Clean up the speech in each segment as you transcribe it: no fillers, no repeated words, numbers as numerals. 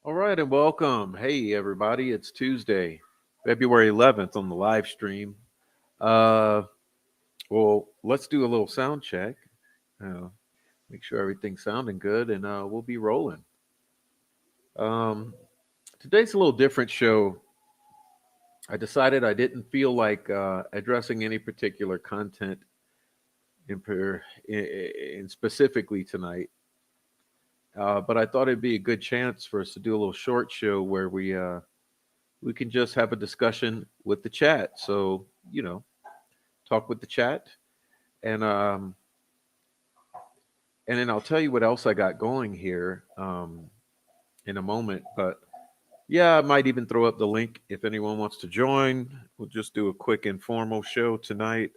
All right, and welcome. Hey, everybody, it's Tuesday, February 11th on the live stream. Uh, well, let's do a little sound check, uh, make sure everything's sounding good, and we'll be rolling. Um, Today's a little different show. I decided I didn't feel like addressing any particular content in specifically tonight. But I thought it'd be a good chance for us to do a little short show where we can just have a discussion with the chat. So, talk with the chat, and and then I'll tell you what else I got going here in a moment. But yeah, I might even throw up the link if anyone wants to join. We'll just do a quick informal show tonight.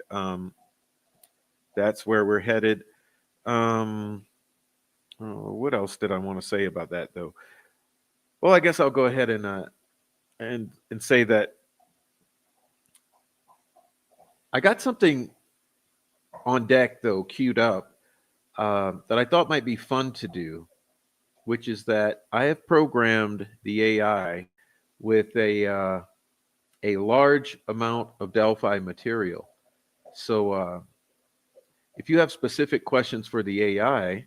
That's where we're headed. Um, what else did I want to say about that though? Well, I guess I'll go ahead and say that I got something on deck though, queued up, that I thought might be fun to do, which is that I have programmed the AI with a large amount of Delphi material. So if you have specific questions for the AI,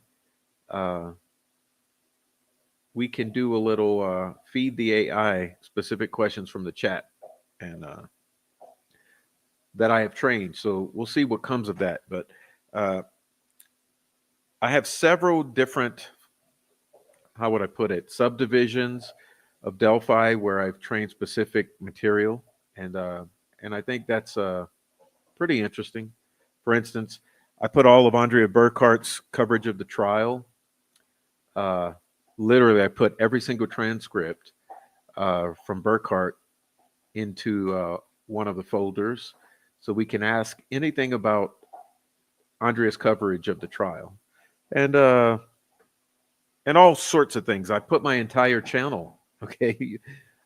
uh, we can do a little feed the AI specific questions from the chat, and that I have trained. So we'll see what comes of that. But uh, I have several different, how would I put it, subdivisions of Delphi where I've trained specific material, and uh, and I think that's pretty interesting. For instance, I put all of Andrea Burkhart's coverage of the trial. Uh, Literally, I put every single transcript from Burkhart into one of the folders, so we can ask anything about Andrea's coverage of the trial, and all sorts of things. I put my entire channel. Okay,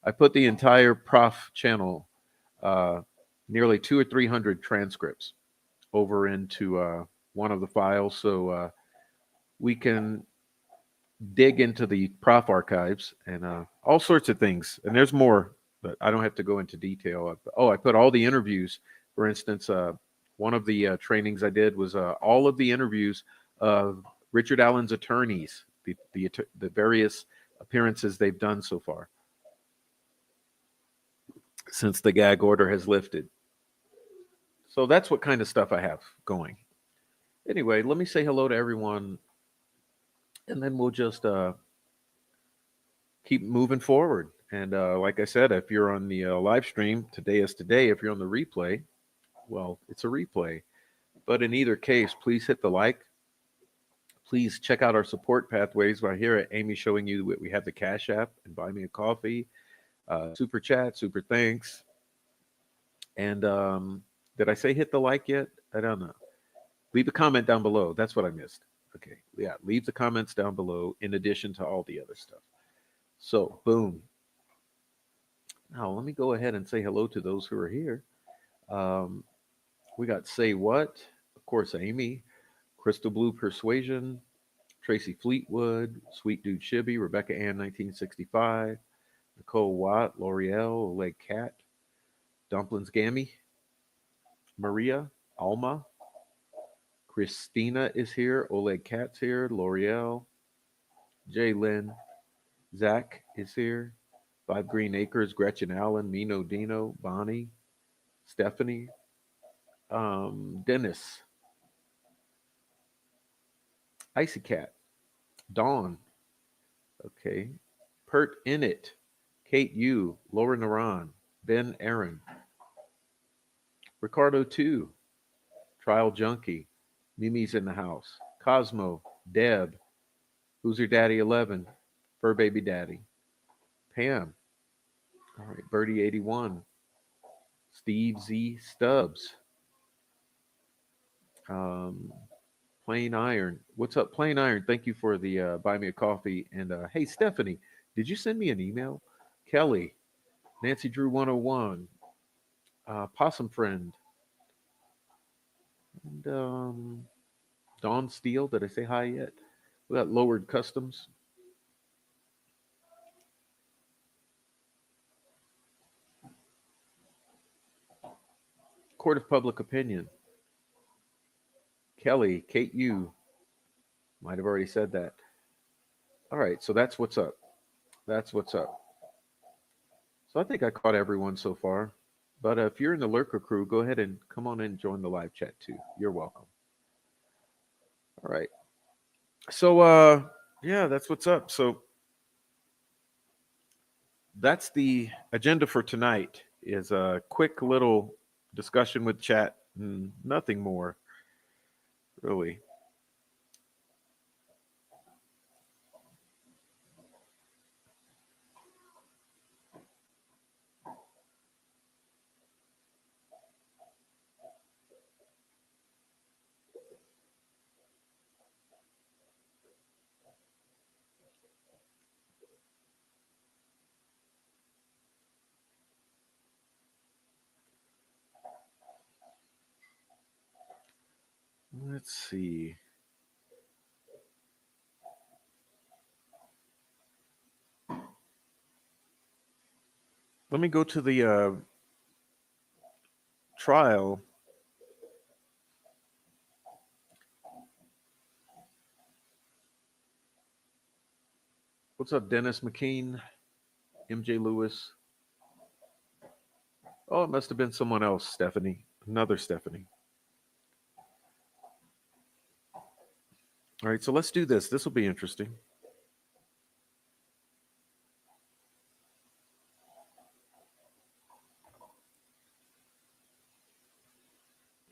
I put the entire prof channel, uh, nearly 200 or 300 transcripts, over into one of the files, so we can dig into the prof archives and all sorts of things. And there's more, but I don't have to go into detail. Oh, I put all the interviews. For instance, one of the trainings I did was all of the interviews of Richard Allen's attorneys, the various appearances they've done so far since the gag order has lifted. So that's what kind of stuff I have going. Anyway, let me say hello to everyone, and then we'll just keep moving forward. And like I said, if you're on the live stream, today is today. If you're on the replay, well, it's a replay. But in either case, please hit the like. Please check out our support pathways right here at Amy, showing you that we have the Cash App and Buy Me a Coffee, Super Chat, Super Thanks. And did I say hit the like yet? I don't know. Leave a comment down below. That's what I missed. Okay. Yeah. Leave the comments down below in addition to all the other stuff. So, boom. Now, let me go ahead and say hello to those who are here. Um, we got Say What, of course, Amy, Crystal Blue Persuasion, Tracy Fleetwood, Sweet Dude Shibby, Rebecca Ann 1965, Nicole Watt, L'Oreal, Oleg Cat, Dumplings Gammy, Maria, Alma, Christina is here, Oleg Cat's here, L'Oreal, Jay Lynn, Zach is here, Five Green Acres, Gretchen Allen, Mino Dino, Bonnie, Stephanie, Dennis, Icy Cat, Dawn, okay, Pert In It, Kate U, Laura Naran, Ben Aaron, Ricardo 2, Trial Junkie, Mimi's in the house, Cosmo, Deb, Who's Your Daddy 11, Fur Baby Daddy, Pam, all right, Birdie 81, Steve Z Stubbs, um, Plain Iron. What's up, Plain Iron? Thank you for the buy me a coffee. And hey, Stephanie, did you send me an email? Kelly, Nancy Drew 101, Possum Friend, and Dawn Steele. Did I say hi yet? We got Lowered Customs. Court of Public Opinion. Kelly, Kate U. Might have already said that. All right, so that's what's up. That's what's up. So I think I caught everyone so far. But if you're in the Lurker crew, go ahead and come on in and join the live chat too. You're welcome. All right. So yeah, that's what's up. So that's the agenda for tonight, is a quick little discussion with chat, nothing more really. Let's see. Let me go to the trial. What's up, Dennis McKean, MJ Lewis? Oh, it must have been someone else, Stephanie. Another Stephanie. All right, so let's do this. This will be interesting.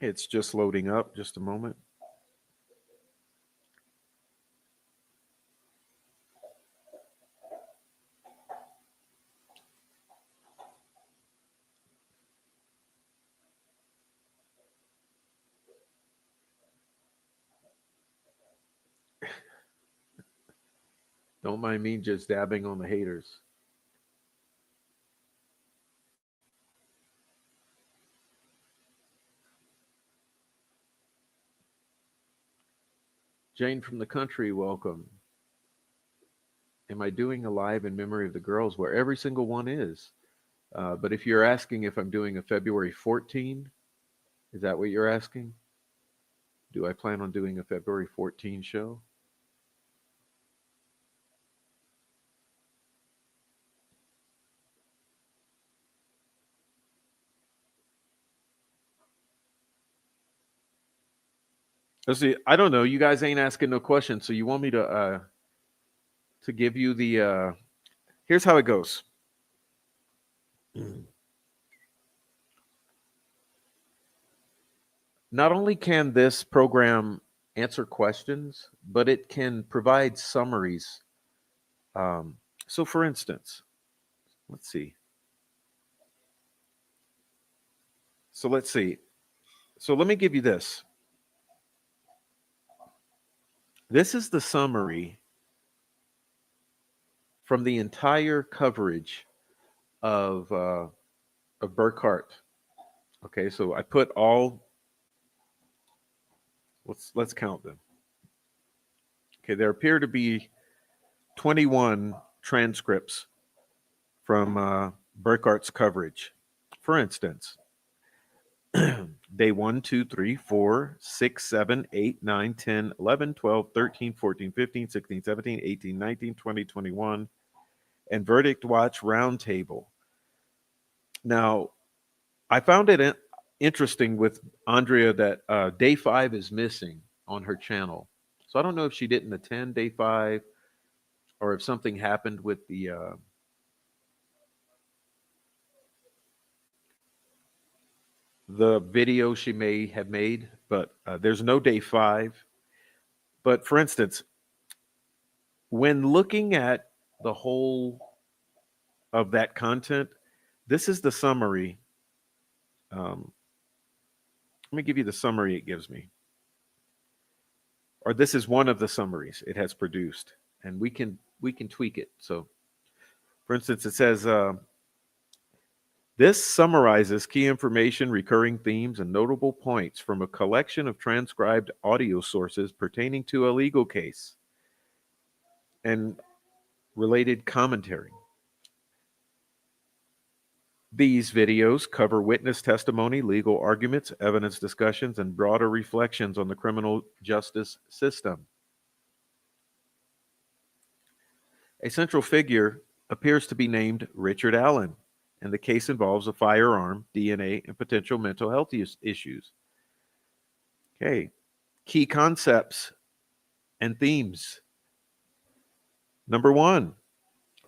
It's just loading up. Just a moment. Don't mind me just dabbing on the haters. Jane from the country, welcome. Am I doing a live in memory of the girls where every single one is? But if you're asking if I'm doing a February 14, is that what you're asking? Do I plan on doing a February 14 show? Let's see. I don't know. You guys ain't asking no questions, so you want me to give you the here's how it goes. Not only can this program answer questions, but it can provide summaries. So, for instance, let's see. So, let's see. So, let me give you this. This is the summary from the entire coverage of Burkhart. Okay, so I put all. Let's count them. Okay, there appear to be 21 transcripts from Burkhart's coverage. For instance, day 1, 2, 3, 4, 6, 7, 8, 9, 10, 11, 12, 13, 14, 15, 16, 17, 18, 19, 20, 21, and Verdict Watch Roundtable. Now, I found it interesting with Andrea that day 5 is missing on her channel. So I don't know if she didn't attend day 5 or if something happened with the video she may have made, but there's no day 5. But for instance, when looking at the whole of that content, this is the summary. Um, Let me give you the summary it gives me, or this is one of the summaries it has produced, and we can tweak it. So, for instance, it says this summarizes key information, recurring themes, and notable points from a collection of transcribed audio sources pertaining to a legal case and related commentary. These videos cover witness testimony, legal arguments, evidence discussions, and broader reflections on the criminal justice system. A central figure appears to be named Richard Allen, and the case involves a firearm, DNA, and potential mental health issues. Okay, key concepts and themes. Number 1,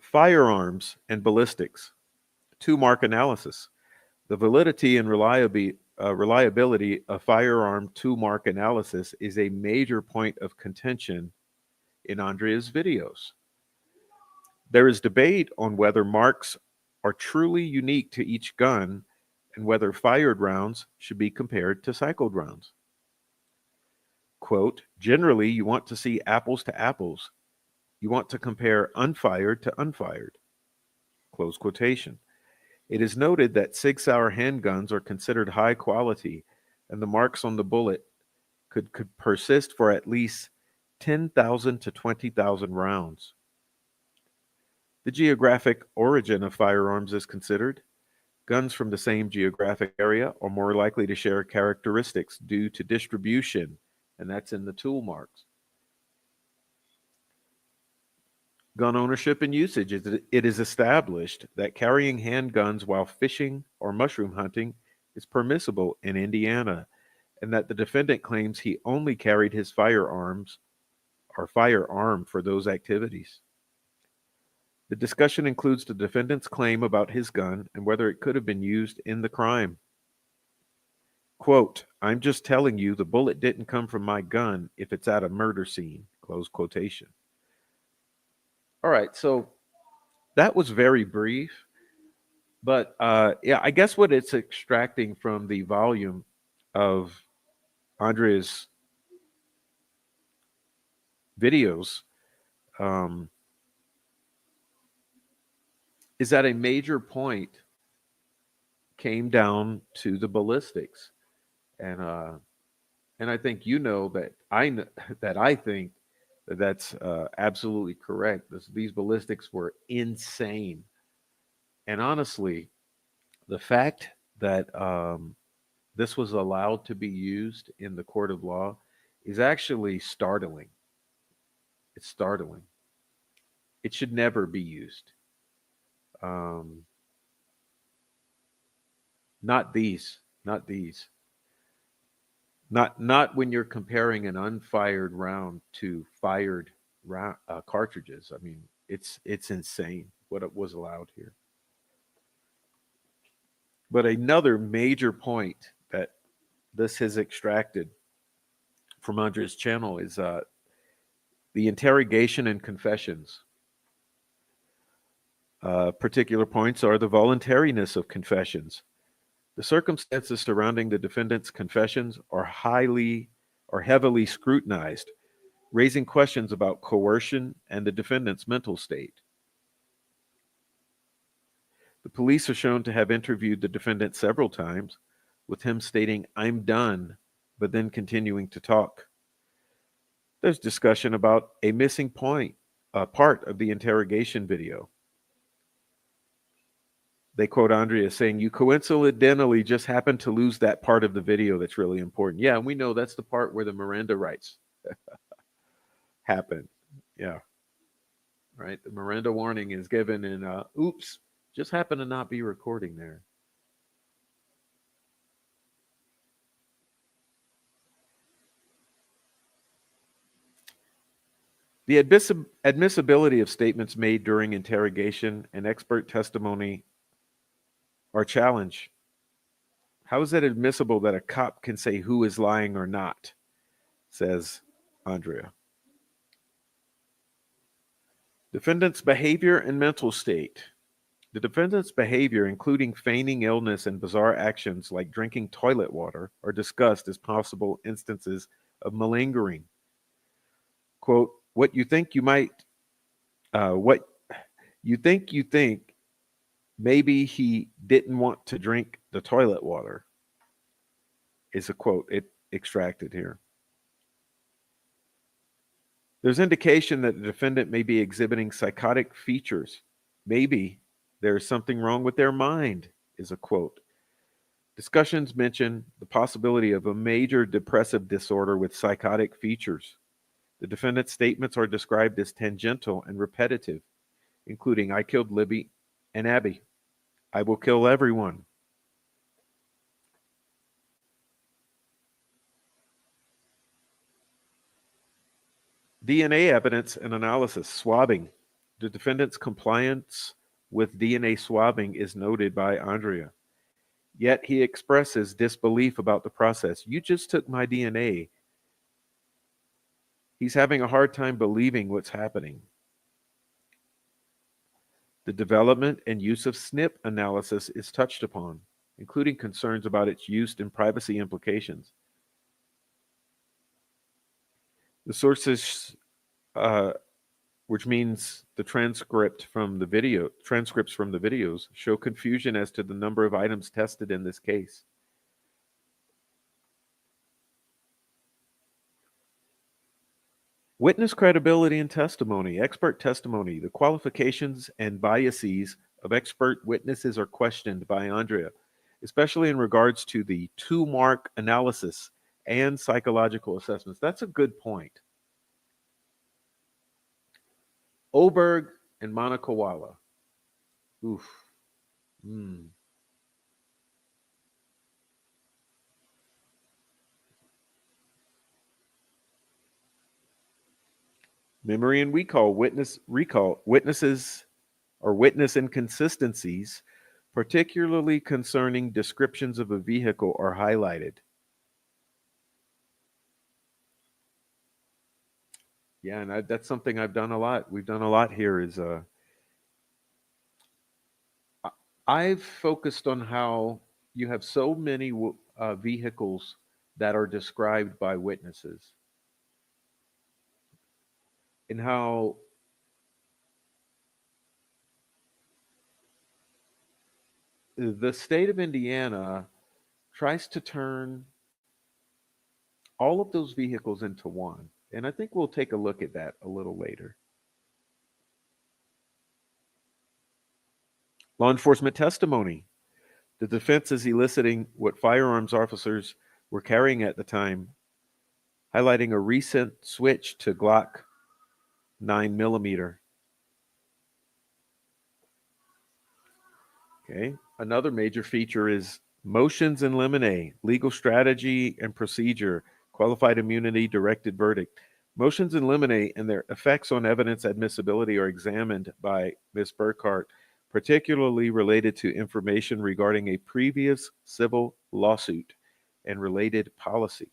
firearms and ballistics. 2, mark analysis. The validity and reliability of firearm 2 mark analysis is a major point of contention in Andrea's videos. There is debate on whether marks are truly unique to each gun and whether fired rounds should be compared to cycled rounds. Quote, generally, you want to see apples to apples. You want to compare unfired to unfired. Close quotation. It is noted that Sig Sauer handguns are considered high quality, and the marks on the bullet could persist for at least 10,000 to 20,000 rounds. The geographic origin of firearms is considered. Guns from the same geographic area are more likely to share characteristics due to distribution, and that's in the tool marks. Gun ownership and usage. It is established that carrying handguns while fishing or mushroom hunting is permissible in Indiana, and that the defendant claims he only carried his firearms or firearm for those activities. The discussion includes the defendant's claim about his gun and whether it could have been used in the crime. Quote, I'm just telling you the bullet didn't come from my gun if it's at a murder scene, close quotation. All right, so that was very brief, but yeah, I guess what it's extracting from the volume of Andrea's videos is that a major point came down to the ballistics, and I think you know that I think that that's absolutely correct. These ballistics were insane, and honestly, the fact that this was allowed to be used in the court of law is actually startling. It's startling. It should never be used. Um, not these. Not these. Not when you're comparing an unfired round to fired cartridges. I mean, it's insane what it was allowed here. But another major point that this has extracted from Andre's channel is the interrogation and confessions. Particular points are the voluntariness of confessions. The circumstances surrounding the defendant's confessions are heavily scrutinized, raising questions about coercion and the defendant's mental state. The police are shown to have interviewed the defendant several times, with him stating, I'm done, but then continuing to talk. There's discussion about a missing part of the interrogation video. They quote Andrea saying, you coincidentally just happened to lose that part of the video that's really important. Yeah, and we know that's the part where the Miranda rights happen. Yeah. Right. The Miranda warning is given and oops, just happened to not be recording there. The admissibility of statements made during interrogation and expert testimony are challenged. How is it admissible that a cop can say who is lying or not? Says Andrea. Defendant's behavior and mental state. The defendant's behavior, including feigning illness and bizarre actions like drinking toilet water, are discussed as possible instances of malingering. Quote, what you think, maybe he didn't want to drink the toilet water, is a quote it extracted here. There's indication that the defendant may be exhibiting psychotic features. Maybe there's something wrong with their mind, is a quote. Discussions mention the possibility of a major depressive disorder with psychotic features. The defendant's statements are described as tangential and repetitive, including, I killed Libby and Abby. I will kill everyone. DNA evidence and analysis. Swabbing. The defendant's compliance with DNA swabbing is noted by Andrea. Yet he expresses disbelief about the process. You just took my DNA. He's having a hard time believing what's happening. The development and use of SNP analysis is touched upon, including concerns about its use and privacy implications. The sources, which means the transcripts from the videos, show confusion as to the number of items tested in this case. Witness credibility and testimony, expert testimony, the qualifications and biases of expert witnesses are questioned by Andrea, especially in regards to the two mark analysis and psychological assessments. That's a good point. Oberg and Manakawala. Oof. Mm. Memory and recall witnesses or witness inconsistencies, particularly concerning descriptions of a vehicle, are highlighted. Yeah, and that's something I've done a lot. We've done a lot here. I've focused on how you have so many vehicles that are described by witnesses, and how the state of Indiana tries to turn all of those vehicles into one. And I think we'll take a look at that a little later. Law enforcement testimony. The defense is eliciting what firearms officers were carrying at the time, highlighting a recent switch to Glock 9mm. Okay. Another major feature is motions in limine, legal strategy and procedure, qualified immunity, directed verdict. Motions in limine and their effects on evidence admissibility are examined by Ms. Burkhart, particularly related to information regarding a previous civil lawsuit and related policy.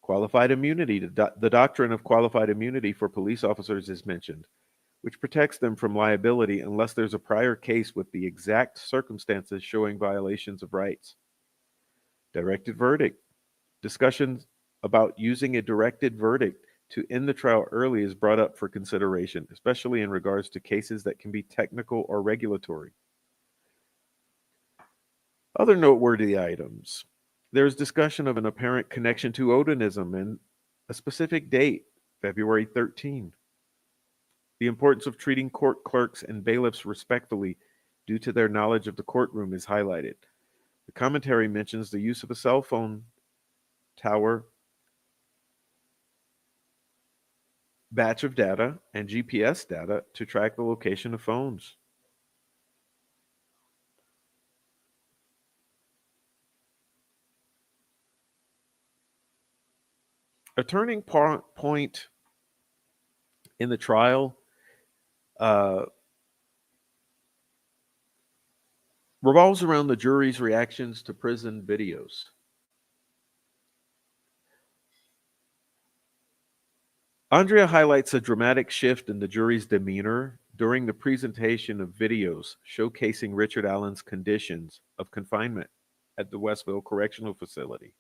Qualified immunity, the doctrine of qualified immunity for police officers is mentioned, which protects them from liability unless there's a prior case with the exact circumstances showing violations of rights. Directed verdict. Discussions about using a directed verdict to end the trial early is brought up for consideration, especially in regards to cases that can be technical or regulatory. Other noteworthy items. There's discussion of an apparent connection to Odinism and a specific date, February 13. The importance of treating court clerks and bailiffs respectfully due to their knowledge of the courtroom is highlighted. The commentary mentions the use of a cell phone tower, batch of data, and GPS data to track the location of phones. A turning point in the trial uh, revolves around the jury's reactions to prison videos. Andrea highlights a dramatic shift in the jury's demeanor during the presentation of videos showcasing Richard Allen's conditions of confinement at the Westville Correctional Facility.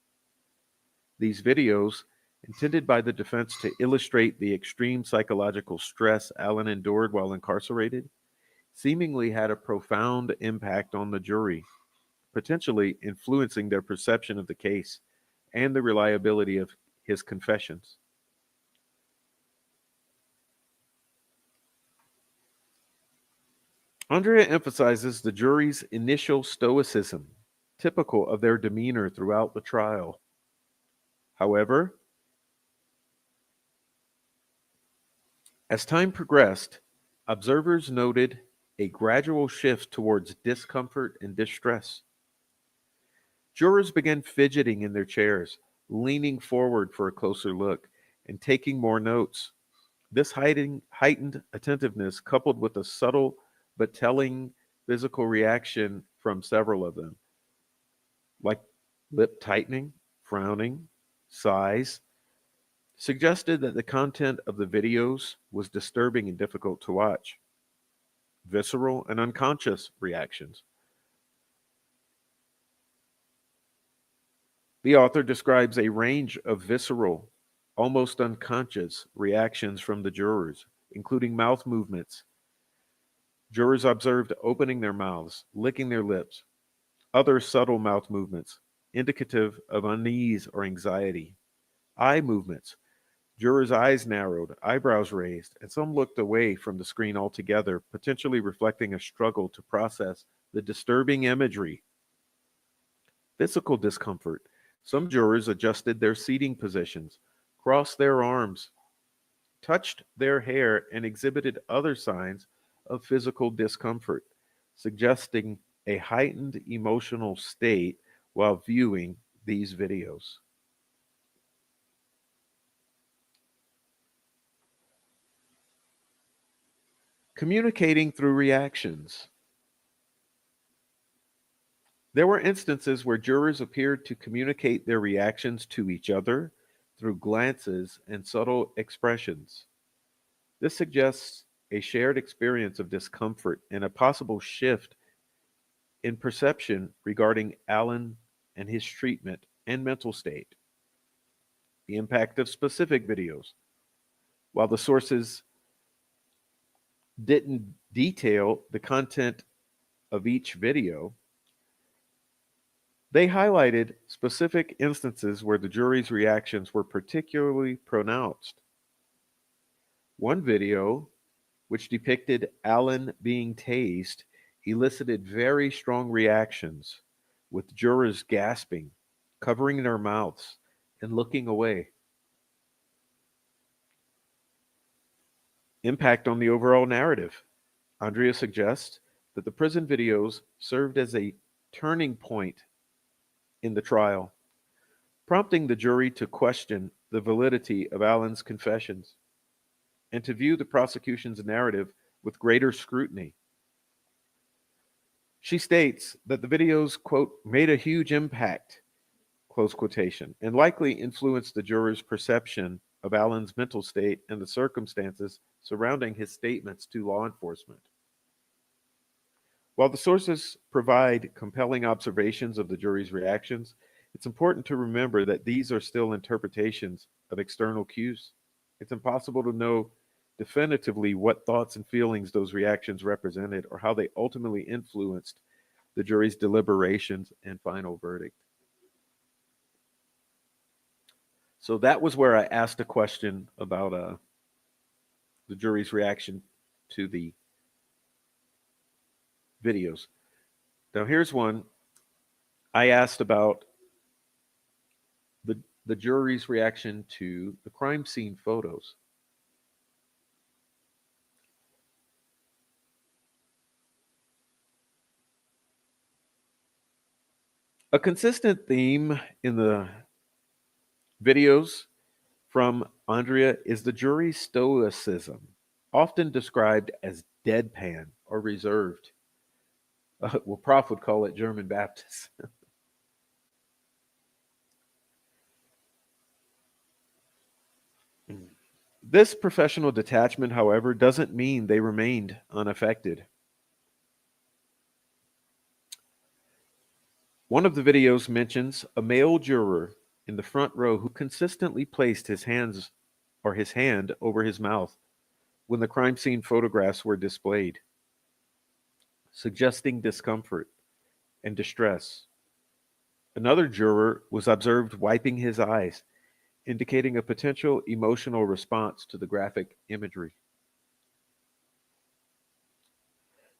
These videos, intended by the defense to illustrate the extreme psychological stress Allen endured while incarcerated, seemingly had a profound impact on the jury, potentially influencing their perception of the case and the reliability of his confessions. Andrea emphasizes the jury's initial stoicism, typical of their demeanor throughout the trial. However, as time progressed, observers noted a gradual shift towards discomfort and distress. Jurors began fidgeting in their chairs, leaning forward for a closer look, and taking more notes. This heightened attentiveness, coupled with a subtle but telling physical reaction from several of them, like lip tightening, frowning, sighs, suggested that the content of the videos was disturbing and difficult to watch. Visceral and unconscious reactions. The author describes a range of visceral, almost unconscious reactions from the jurors, including mouth movements. Jurors observed opening their mouths, licking their lips, other subtle mouth movements, indicative of unease or anxiety, eye movements, Jurors' eyes narrowed, eyebrows raised, and some looked away from the screen altogether, potentially reflecting a struggle to process the disturbing imagery. Physical discomfort. Some jurors adjusted their seating positions, crossed their arms, touched their hair, and exhibited other signs of physical discomfort, suggesting a heightened emotional state while viewing these videos. Communicating through reactions. There were instances where jurors appeared to communicate their reactions to each other through glances and subtle expressions. This suggests a shared experience of discomfort and a possible shift in perception regarding Allen and his treatment and mental state. The impact of specific videos. While the sources didn't detail the content of each video, they highlighted specific instances where the jury's reactions were particularly pronounced. One video, which depicted Allen being tased, elicited very strong reactions, with jurors gasping, covering their mouths, and looking away. Impact on the overall narrative. Andrea suggests that the prison videos served as a turning point in the trial, prompting the jury to question the validity of Allen's confessions and to view the prosecution's narrative with greater scrutiny. She states that the videos, quote, made a huge impact, close quotation, and likely influenced the jurors' perception of Allen's mental state and the circumstances surrounding his statements to law enforcement. While the sources provide compelling observations of the jury's reactions, it's important to remember that these are still interpretations of external cues. It's impossible to know definitively what thoughts and feelings those reactions represented or how they ultimately influenced the jury's deliberations and final verdict. So that was where I asked a question about the jury's reaction to the videos. Now here's one I asked about the jury's reaction to the crime scene photos. A consistent theme in the videos from Andrea is the jury's stoicism, often described as deadpan or reserved. Well, Prof would call it German Baptist. This professional detachment, however, doesn't mean they remained unaffected. One of the videos mentions a male juror in the front row who consistently placed his hand over his mouth when the crime scene photographs were displayed, suggesting discomfort and distress. Another juror was observed wiping his eyes, indicating a potential emotional response to the graphic imagery.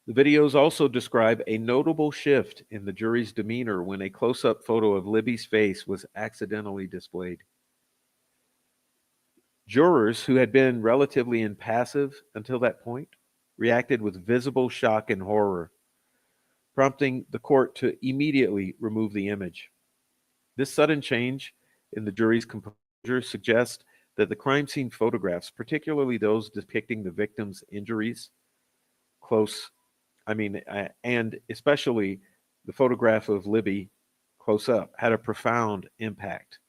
The videos also describe a notable shift in the jury's demeanor when a close-up photo of Libby's face was accidentally displayed. Jurors who had been relatively impassive until that point reacted with visible shock and horror, prompting the court to immediately remove the image. This sudden change in the jury's composure suggests that the crime scene photographs, particularly those depicting the victim's injuries, and especially the photograph of Libby close up, had a profound impact.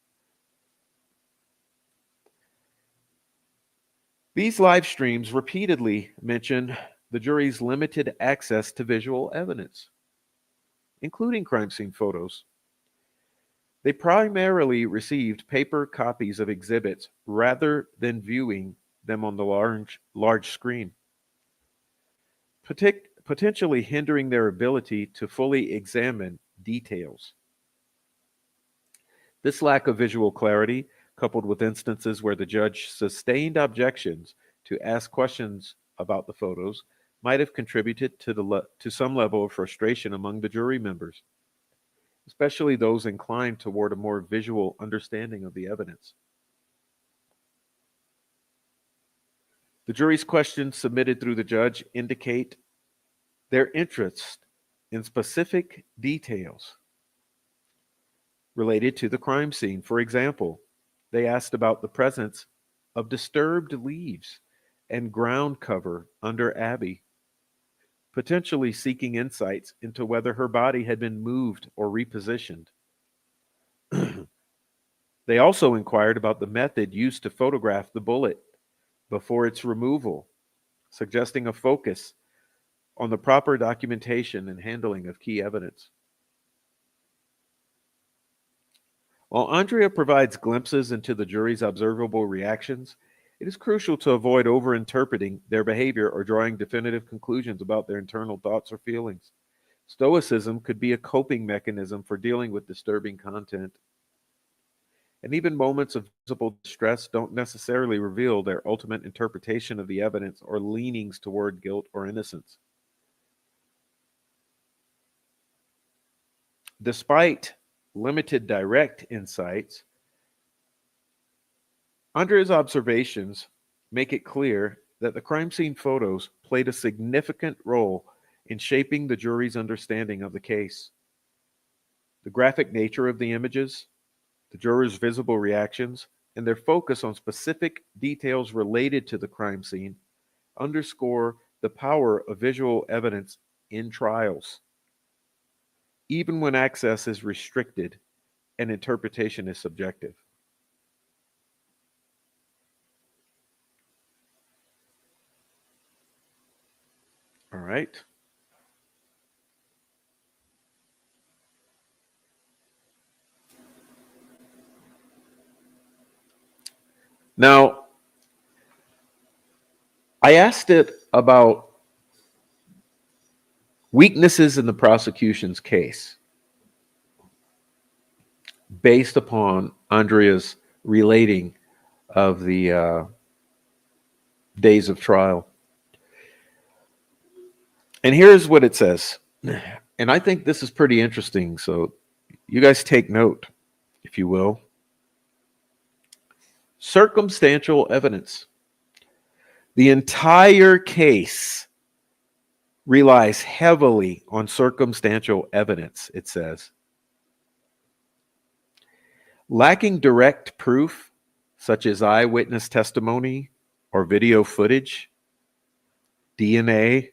These live streams repeatedly mention the jury's limited access to visual evidence, including crime scene photos. They primarily received paper copies of exhibits rather than viewing them on the large screen, potentially hindering their ability to fully examine details. This lack of visual clarity, coupled with instances where the judge sustained objections to ask questions about the photos, might have contributed to some level of frustration among the jury members, especially those inclined toward a more visual understanding of the evidence. The jury's questions submitted through the judge indicate their interest in specific details related to the crime scene. For example, they asked about the presence of disturbed leaves and ground cover under Abby, potentially seeking insights into whether her body had been moved or repositioned. They also inquired about the method used to photograph the bullet before its removal, suggesting a focus on the proper documentation and handling of key evidence. While Andrea provides glimpses into the jury's observable reactions, it is crucial to avoid overinterpreting their behavior or drawing definitive conclusions about their internal thoughts or feelings. Stoicism could be a coping mechanism for dealing with disturbing content. And even moments of visible distress don't necessarily reveal their ultimate interpretation of the evidence or leanings toward guilt or innocence. Despite limited direct insights, Andrea's observations make it clear that the crime scene photos played a significant role in shaping the jury's understanding of the case. The graphic nature of the images, the jurors' visible reactions, and their focus on specific details related to the crime scene underscore the power of visual evidence in trials, even when access is restricted and interpretation is subjective. All right. Now, I asked it about weaknesses in the prosecution's case based upon Andrea's relating of the days of trial. And here's what it says. And I think this is pretty interesting. So you guys take note, if you will. Circumstantial evidence. The entire case relies heavily on circumstantial evidence, it says. Lacking direct proof, such as eyewitness testimony or video footage, DNA,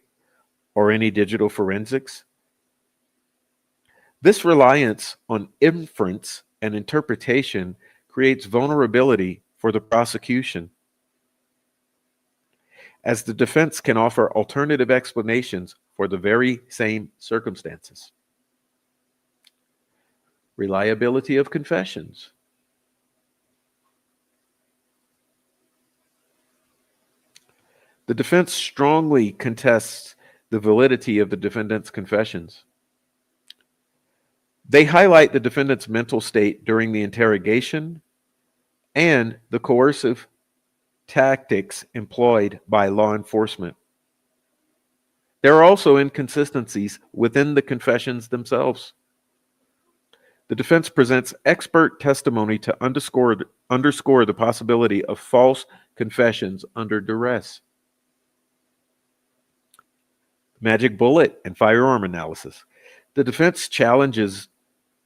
or any digital forensics. This reliance on inference and interpretation creates vulnerability for the prosecution, as the defense can offer alternative explanations for the very same circumstances. Reliability of confessions. The defense strongly contests the validity of the defendant's confessions. They highlight the defendant's mental state during the interrogation and the coercive tactics employed by law enforcement. There are also inconsistencies within the confessions themselves. The defense presents expert testimony to underscore the possibility of false confessions under duress. Magic bullet and firearm analysis. The defense challenges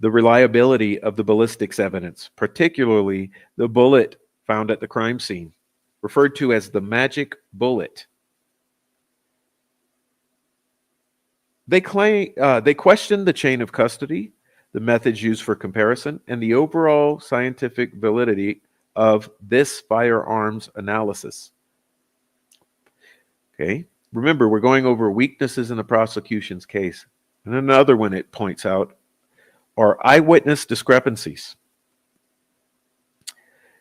the reliability of the ballistics evidence, particularly the bullet found at the crime scene, referred to as the magic bullet. They question the chain of custody, the methods used for comparison, and the overall scientific validity of this firearms analysis. Okay. Remember, we're going over weaknesses in the prosecution's case. And another one it points out are eyewitness discrepancies,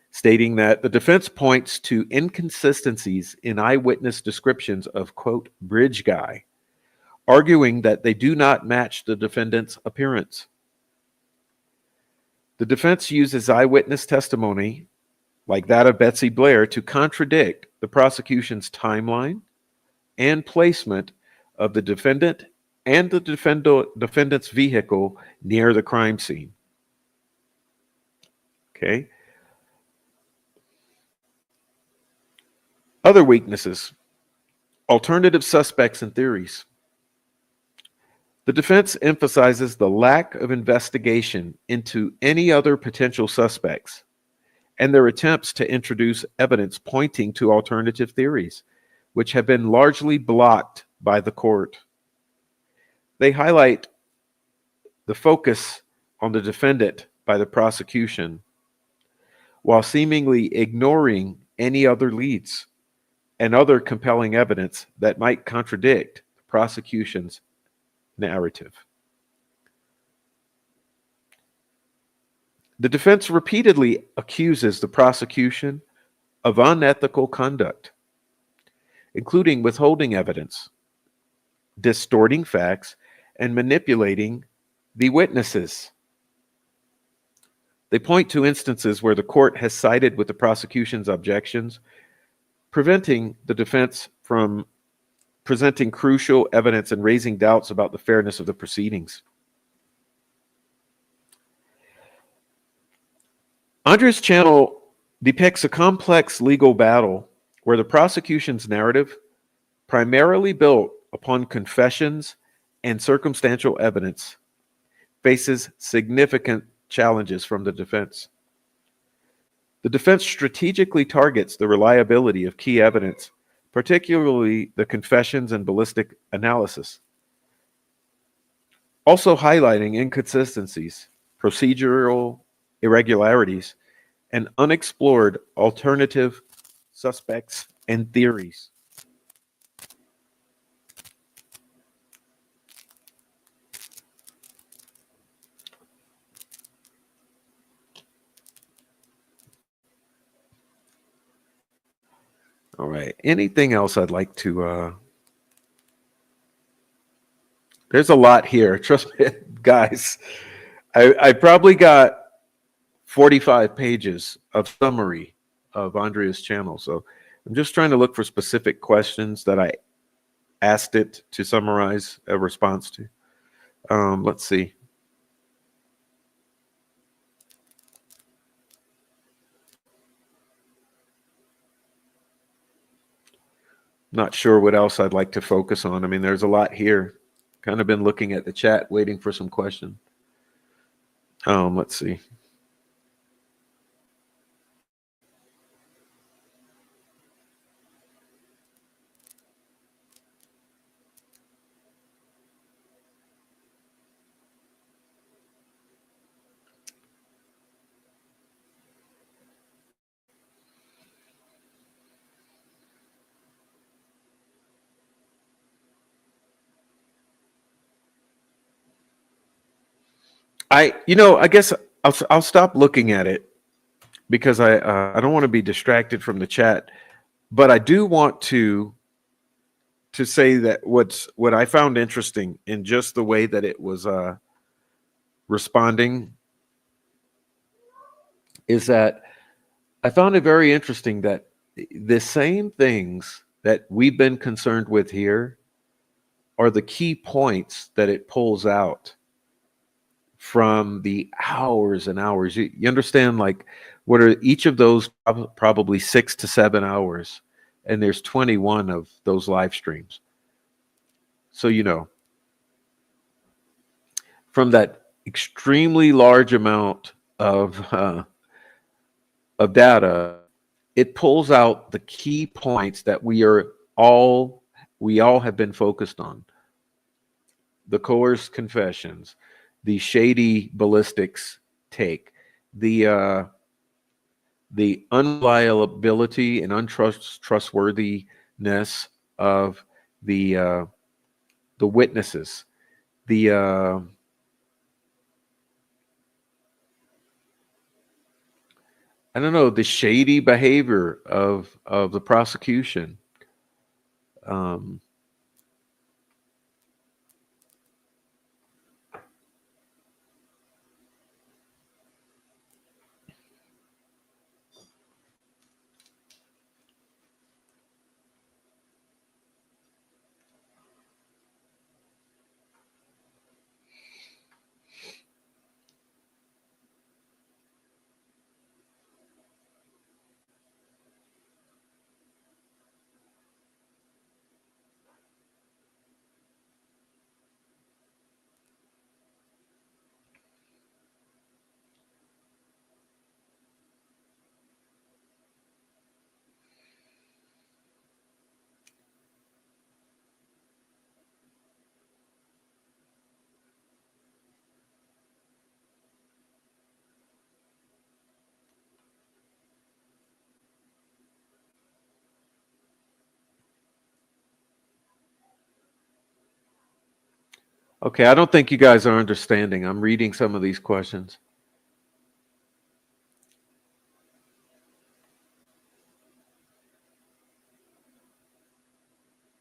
stating that the defense points to inconsistencies in eyewitness descriptions of, quote, bridge guy, arguing that they do not match the defendant's appearance. The defense uses eyewitness testimony like that of Betsy Blair, to contradict the prosecution's timeline and placement of the defendant and the defendant's vehicle near the crime scene. Okay. Other weaknesses: alternative suspects and theories. The defense emphasizes the lack of investigation into any other potential suspects and their attempts to introduce evidence pointing to alternative theories, which have been largely blocked by the court. They highlight the focus on the defendant by the prosecution while seemingly ignoring any other leads and other compelling evidence that might contradict the prosecution's narrative. The defense repeatedly accuses the prosecution of unethical conduct, including withholding evidence, distorting facts, and manipulating the witnesses. They point to instances where the court has sided with the prosecution's objections, preventing the defense from presenting crucial evidence and raising doubts about the fairness of the proceedings. Andrea's channel depicts a complex legal battle where the prosecution's narrative, primarily built upon confessions and circumstantial evidence, faces significant challenges from the defense. The defense strategically targets the reliability of key evidence, particularly the confessions and ballistic analysis, also highlighting inconsistencies, procedural irregularities, and unexplored alternative suspects and theories. All right. Anything else I'd like to there's a lot here. Trust me, guys. I probably got 45 pages of summary of Andrea's channel. So I'm just trying to look for specific questions that I asked it to summarize a response to. Let's see. Not sure what else I'd like to focus on. I mean, there's a lot here. Kind of been looking at the chat, waiting for some questions. Let's see. I guess I'll stop looking at it because I don't want to be distracted from the chat, but I do want to say that what I found interesting in just the way that it was responding is that I found it very interesting that the same things that we've been concerned with here are the key points that it pulls out from the hours and hours. You understand, like, what are each of those probably 6 to 7 hours, and there's 21 of those live streams. So, from that extremely large amount of data, it pulls out the key points that we all have been focused on: the coerced confessions, the shady ballistics take, the unreliability and untrustworthiness of the witnesses, the I don't know, the shady behavior of the prosecution. Um, Okay, I don't think you guys are understanding. I'm reading some of these questions.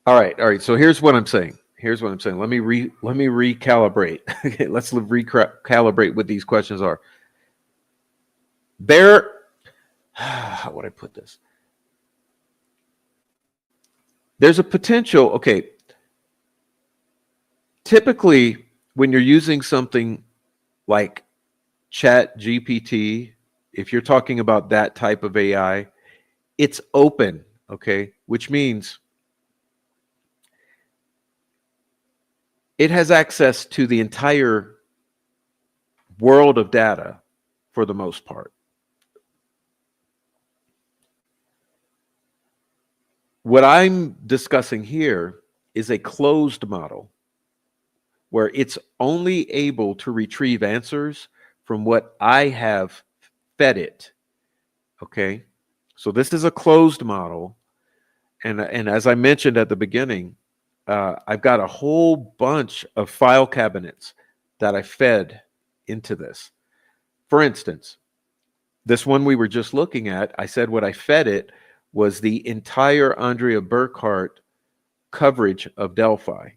All right. So here's what I'm saying. Here's what I'm saying. Let me recalibrate. Okay, let's recalibrate what these questions are. There, how would I put this? There's a potential. Okay, typically when you're using something like Chat GPT, if you're talking about that type of AI, it's open. Okay, which means it has access to the entire world of data for the most part. What I'm discussing here is a closed model where it's only able to retrieve answers from what I have fed it. Okay. So this is a closed model. And as I mentioned at the beginning, I've got a whole bunch of file cabinets that I fed into this. For instance, this one we were just looking at, I said what I fed it was the entire Andrea Burkhart coverage of Delphi,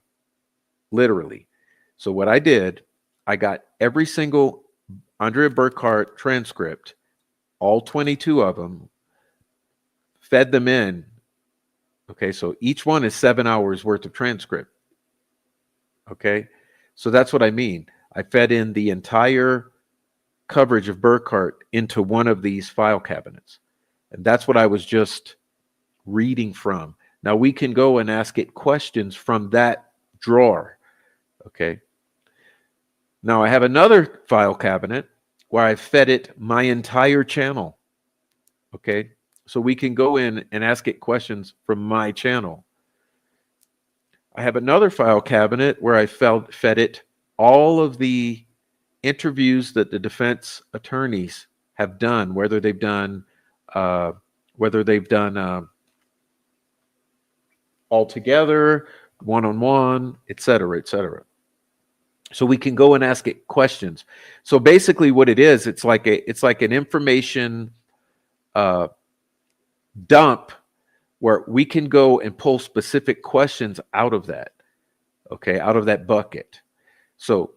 literally. So what I did, I got every single Andrea Burkhart transcript, all 22 of them, fed them in. Okay, so each one is 7 hours worth of transcript. Okay, so that's what I mean. I fed in the entire coverage of Burkhart into one of these file cabinets. And that's what I was just reading from. Now we can go and ask it questions from that drawer. Okay. Now I have another file cabinet where I fed it my entire channel. Okay. So we can go in and ask it questions from my channel. I have another file cabinet where I fed it all of the interviews that the defense attorneys have done, whether they've done uh, all together, one-on-one, et cetera, et cetera. So we can go and ask it questions. So basically, what it is, it's like an information dump where we can go and pull specific questions out of that. Okay, out of that bucket. So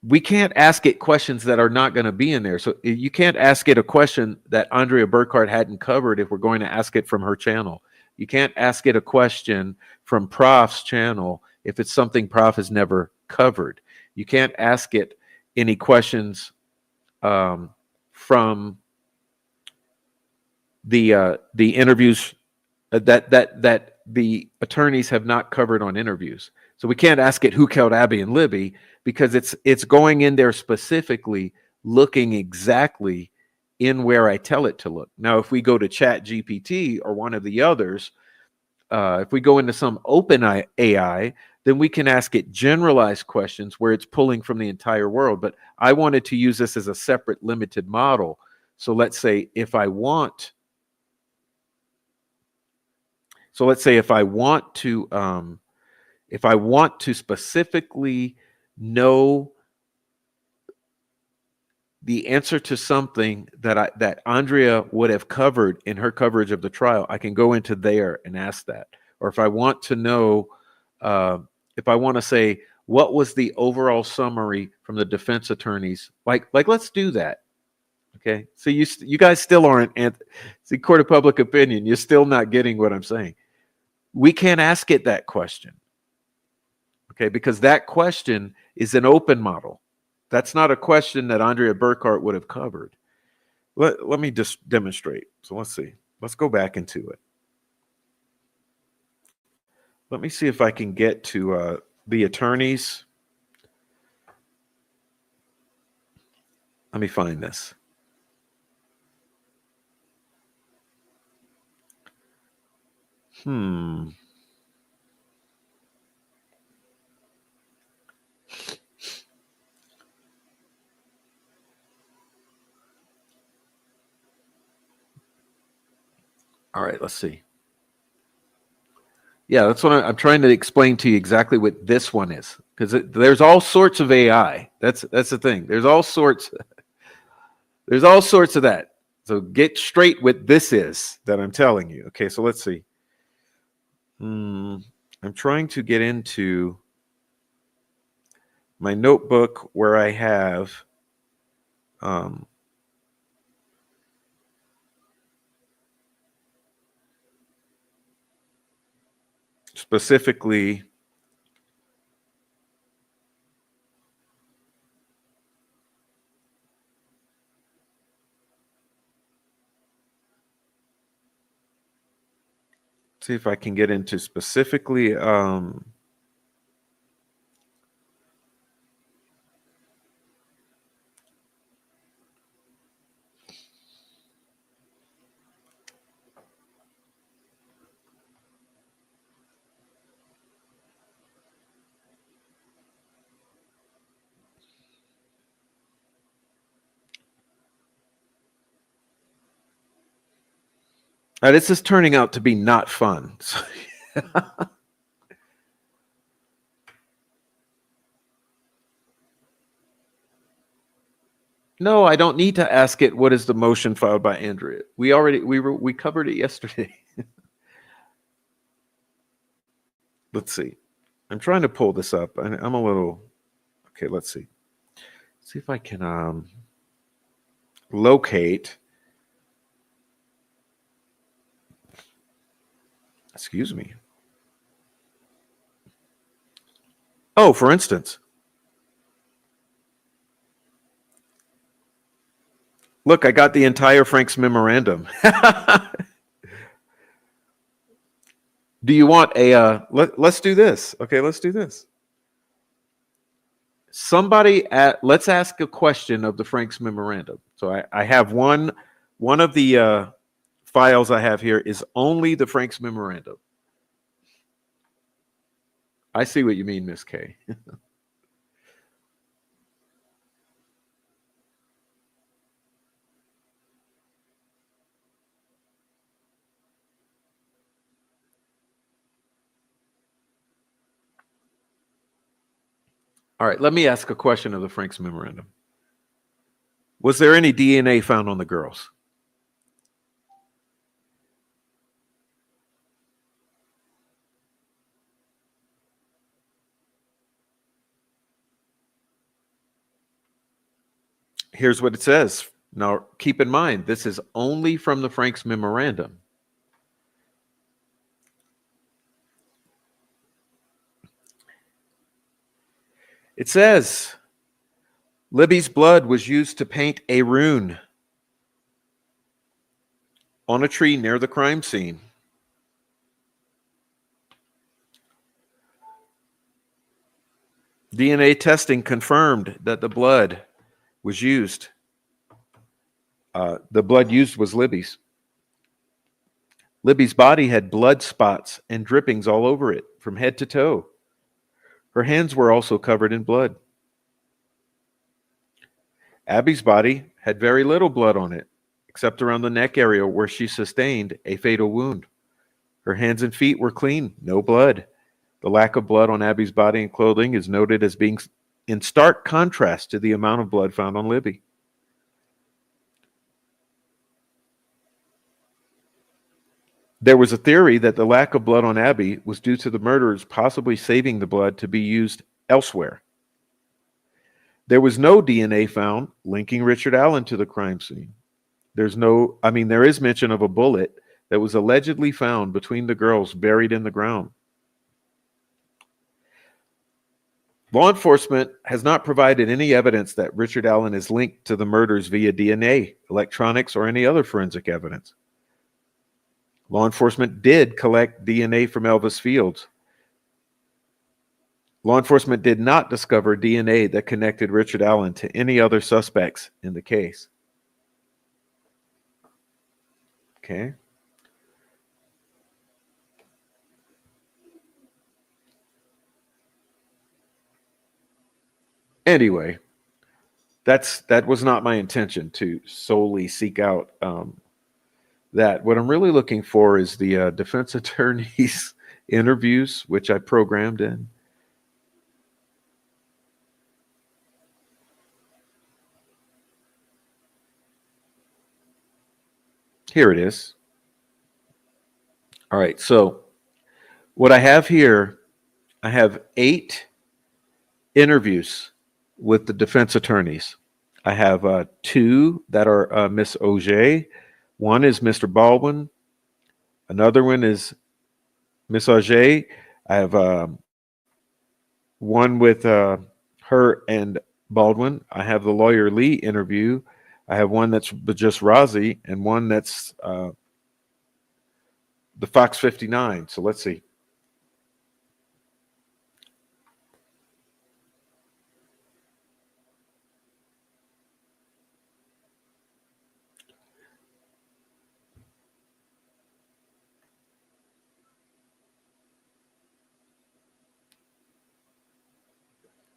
we can't ask it questions that are not going to be in there. So you can't ask it a question that Andrea Burkhart hadn't covered if we're going to ask it from her channel. You can't ask it a question from Prof's channel if it's something Prof has never covered. You can't ask it any questions from the interviews that the attorneys have not covered on interviews. So we can't ask it who killed Abby and Libby because it's going in there specifically looking exactly in where I tell it to look. Now, if we go to Chat GPT or one of the others, if we go into some open AI, then we can ask it generalized questions where it's pulling from the entire world. But I wanted to use this as a separate limited model. So let's say if I want to specifically know the answer to something that Andrea would have covered in her coverage of the trial, I can go into there and ask that. Or if I want to know, if I want to say what was the overall summary from the defense attorneys, like let's do that. Okay, so you guys still aren't. See, court of public opinion, you're still not getting what I'm saying. We can't ask it that question. Okay, because that question is an open model. That's not a question that Andrea Burkhart would have covered. Let me just demonstrate. So let's see. Let's go back into it. Let me see if I can get to the attorneys. Let me find this. All right, let's see. Yeah, that's what I'm trying to explain to you exactly what this one is. because there's all sorts of AI. That's the thing. There's all sorts of that. So get straight with this is that I'm telling you. Okay, so let's see. I'm trying to get into my notebook where I have specifically see if I can get into specifically this is turning out to be not fun. No, I don't need to ask it what is the motion filed by Andrea. We covered it yesterday. Let's see. I'm trying to pull this up. I'm a little okay. Let's see. See if I can locate. Excuse me. Oh, for instance, look, I got the entire Frank's memorandum. Do you want a let's do this. Okay, let's do this. Let's ask a question of the Frank's memorandum. So I have one of the files I have here is only the Frank's memorandum. I see what you mean, Miss K. All right, let me ask a question of the Frank's memorandum. Was there any DNA found on the girls? Here's what it says. Now, keep in mind, this is only from the Frank's memorandum. It says, Libby's blood was used to paint a rune on a tree near the crime scene. DNA testing confirmed that the blood was used. The blood used was Libby's. Libby's body had blood spots and drippings all over it from head to toe. Her hands were also covered in blood. Abby's body had very little blood on it, except around the neck area where she sustained a fatal wound. Her hands and feet were clean, no blood. The lack of blood on Abby's body and clothing is noted as being in stark contrast to the amount of blood found on Libby. There was a theory that the lack of blood on Abby was due to the murderers possibly saving the blood to be used elsewhere. There was no DNA found linking Richard Allen to the crime scene. There is mention of a bullet that was allegedly found between the girls buried in the ground. Law enforcement has not provided any evidence that Richard Allen is linked to the murders via DNA, electronics, or any other forensic evidence. Law enforcement did collect DNA from Elvis Fields. Law enforcement did not discover DNA that connected Richard Allen to any other suspects in the case. Okay. Anyway, that was not my intention to solely seek out that. What I'm really looking for is the defense attorney's interviews, which I programmed in. Here it is. All right, so what I have here, I have 8 interviews with the defense attorneys. I have 2 that are Miss Auger. One is Mr. Baldwin. Another one is Miss Auger. I have one with her and Baldwin. I have the lawyer Lee interview. I have one that's just Rozzy, and one that's the Fox 59. So let's see.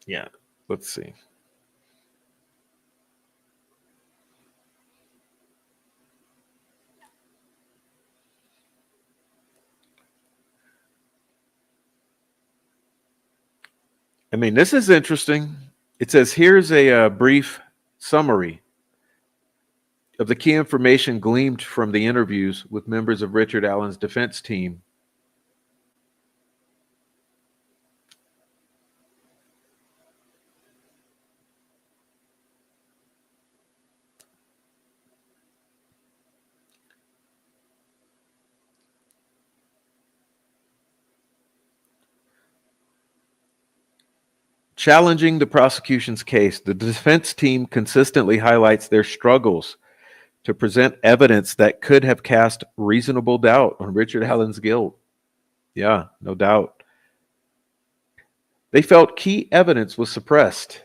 Yeah, let's see. I mean, this is interesting. It says here's a brief summary of the key information gleaned from the interviews with members of Richard Allen's defense team. Challenging the prosecution's case, the defense team consistently highlights their struggles to present evidence that could have cast reasonable doubt on Richard Allen's guilt. Yeah, no doubt. They felt key evidence was suppressed,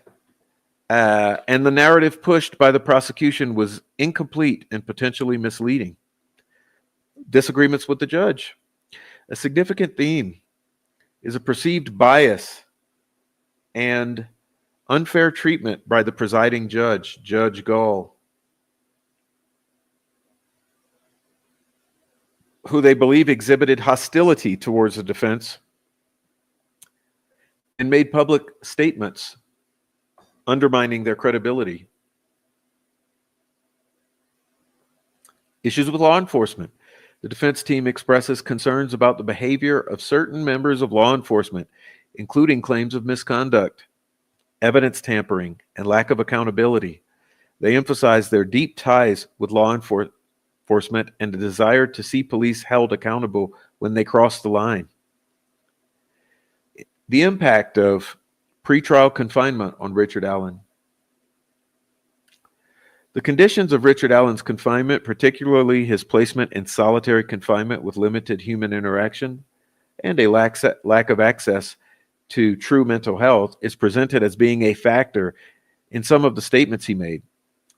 and the narrative pushed by the prosecution was incomplete and potentially misleading. Disagreements with the judge. A significant theme is a perceived bias and unfair treatment by the presiding judge, Judge Gall, who they believe exhibited hostility towards the defense and made public statements undermining their credibility. Issues with law enforcement. The defense team expresses concerns about the behavior of certain members of law enforcement, including claims of misconduct, evidence tampering, and lack of accountability. They emphasize their deep ties with law enforcement and the desire to see police held accountable when they cross the line. The impact of pretrial confinement on Richard Allen. The conditions of Richard Allen's confinement, particularly his placement in solitary confinement with limited human interaction and a lack of access to true mental health, is presented as being a factor in some of the statements he made.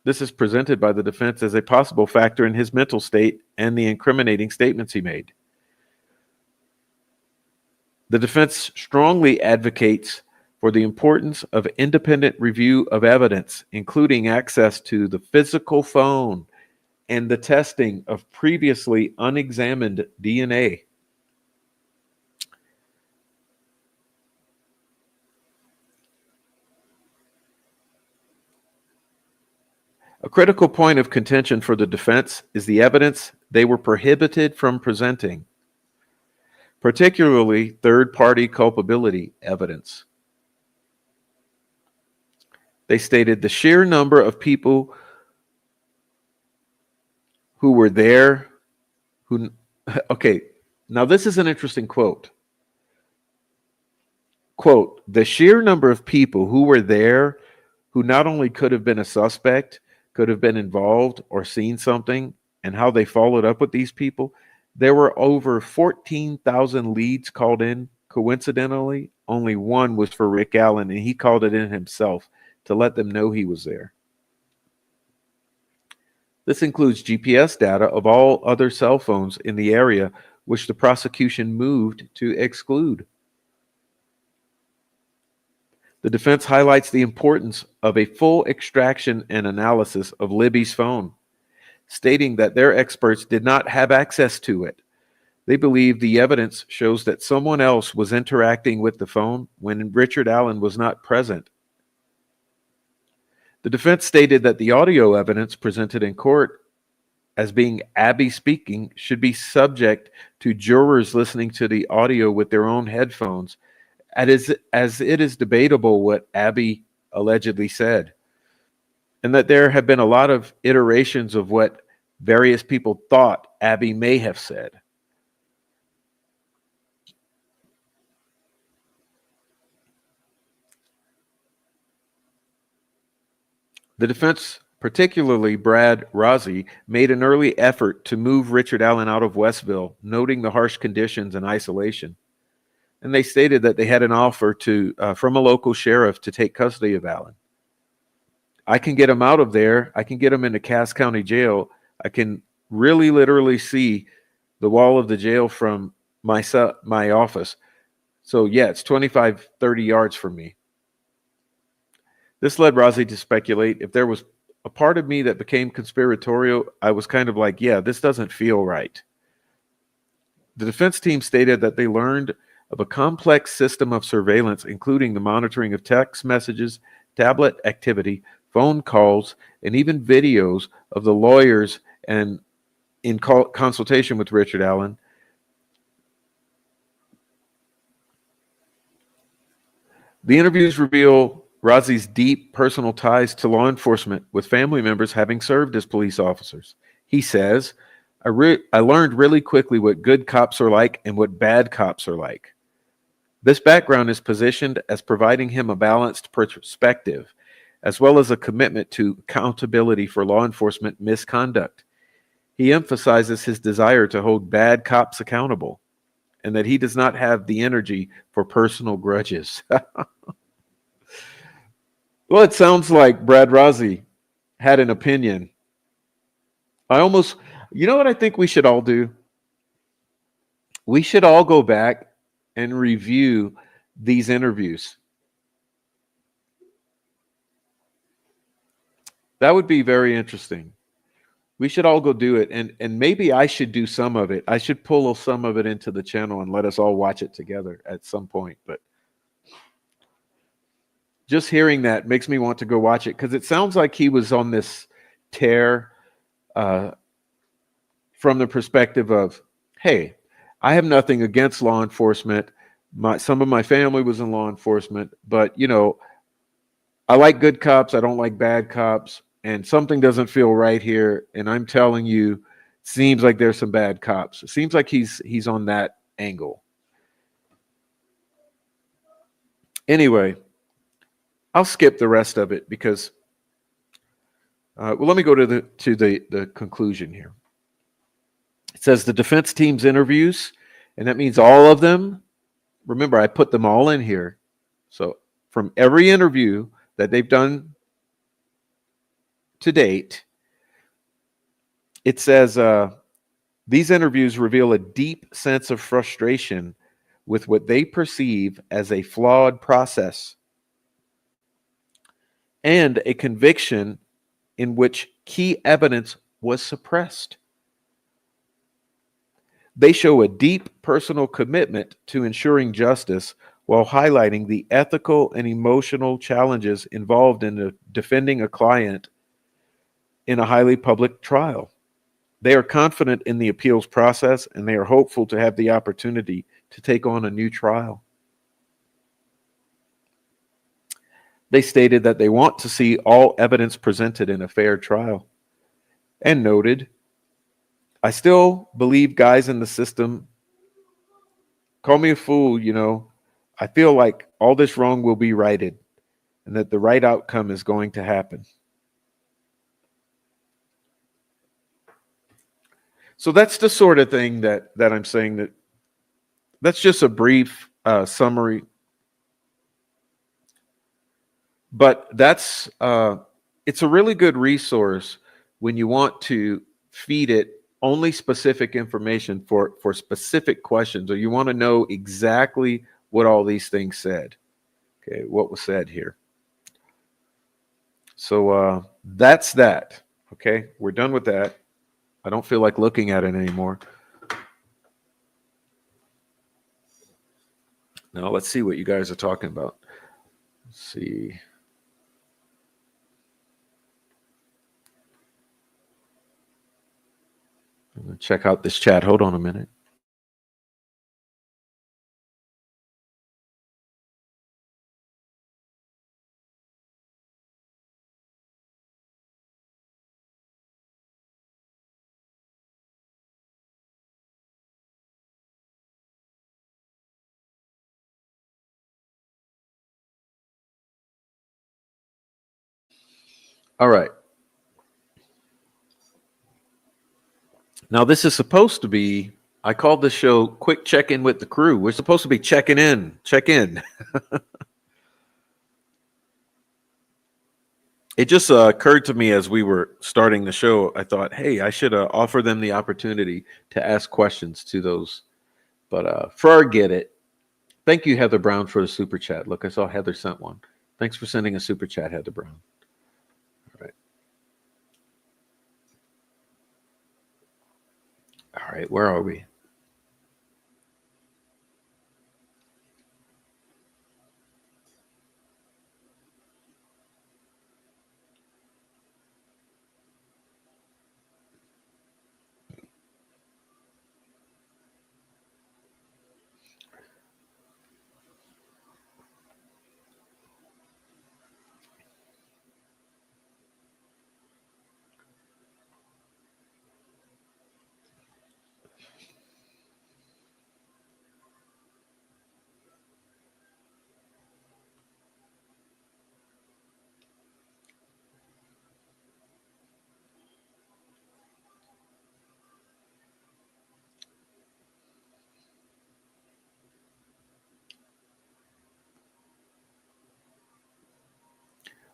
This is presented by the defense as a possible factor in his mental state and the incriminating statements he made. The defense strongly advocates for the importance of independent review of evidence, including access to the physical phone and the testing of previously unexamined DNA. A critical point of contention for the defense is the evidence they were prohibited from presenting, particularly third-party culpability evidence. They stated the sheer number of people who were there okay, now this is an interesting quote. Quote, the sheer number of people who were there who not only could have been a suspect, could have been involved or seen something, and how they followed up with these people. There were over 14,000 leads called in. Coincidentally, only one was for Rick Allen, and he called it in himself to let them know he was there. This includes GPS data of all other cell phones in the area, which the prosecution moved to exclude. The defense highlights the importance of a full extraction and analysis of Libby's phone, stating that their experts did not have access to it. They believe the evidence shows that someone else was interacting with the phone when Richard Allen was not present. The defense stated that the audio evidence presented in court as being Abby speaking should be subject to jurors listening to the audio with their own headphones, as it is debatable what Abby allegedly said, and that there have been a lot of iterations of what various people thought Abby may have said. The defense, particularly Brad Rozzi, made an early effort to move Richard Allen out of Westville, noting the harsh conditions and isolation. And they stated that they had an offer from a local sheriff to take custody of Allen. I can get him out of there. I can get him into Cass County Jail. I can really literally see the wall of the jail from my office. So yeah, it's 25, 30 yards from me. This led Rozzi to speculate if there was a part of me that became conspiratorial. I was kind of like, yeah, this doesn't feel right. The defense team stated that they learned of a complex system of surveillance, including the monitoring of text messages, tablet activity, phone calls, and even videos of the lawyers and in consultation with Richard Allen. The interviews reveal Rozzi's deep personal ties to law enforcement, with family members having served as police officers. He says, I learned really quickly what good cops are like and what bad cops are like. This background is positioned as providing him a balanced perspective, as well as a commitment to accountability for law enforcement misconduct. He emphasizes his desire to hold bad cops accountable, and that he does not have the energy for personal grudges. Well, it sounds like Brad Rozzi had an opinion. You know what I think we should all do? We should all go back and review these interviews. That would be very interesting. We should all go do it, and maybe I should do some of it. I should pull some of it into the channel and let us all watch it together at some point. But just hearing that makes me want to go watch it, because it sounds like he was on this tear from the perspective of, hey, I have nothing against law enforcement. Some of my family was in law enforcement, but I like good cops. I don't like bad cops, and something doesn't feel right here. And I'm telling you, seems like there's some bad cops. It seems like he's on that angle. Anyway, I'll skip the rest of it because, well, let me go to the conclusion here. It says the defense team's interviews, and that means all of them. Remember, I put them all in here. So from every interview that they've done to date, it says these interviews reveal a deep sense of frustration with what they perceive as a flawed process and a conviction in which key evidence was suppressed. They show a deep personal commitment to ensuring justice while highlighting the ethical and emotional challenges involved in defending a client in a highly public trial. They are confident in the appeals process, and they are hopeful to have the opportunity to take on a new trial. They stated that they want to see all evidence presented in a fair trial, and noted, I still believe guys in the system call me a fool, I feel like all this wrong will be righted and that the right outcome is going to happen. So that's the sort of thing that I'm saying. That's just a brief summary. But it's a really good resource when you want to feed it only specific information for specific questions, or you want to know exactly what all these things said. Okay, what was said here. So that's that. Okay, we're done with that. I don't feel like looking at it anymore. Now let's see what you guys are talking about. Let's see. I'm gonna check out this chat. Hold on a minute. All right. Now, this is supposed to be, I called this show Quick Check In with the Crew. We're supposed to be checking in, check in. It just occurred to me as we were starting the show. I thought, hey, I should offer them the opportunity to ask questions to those. But forget it. Thank you, Heather Brown, for the super chat. Look, I saw Heather sent one. Thanks for sending a super chat, Heather Brown. All right. All right, where are we?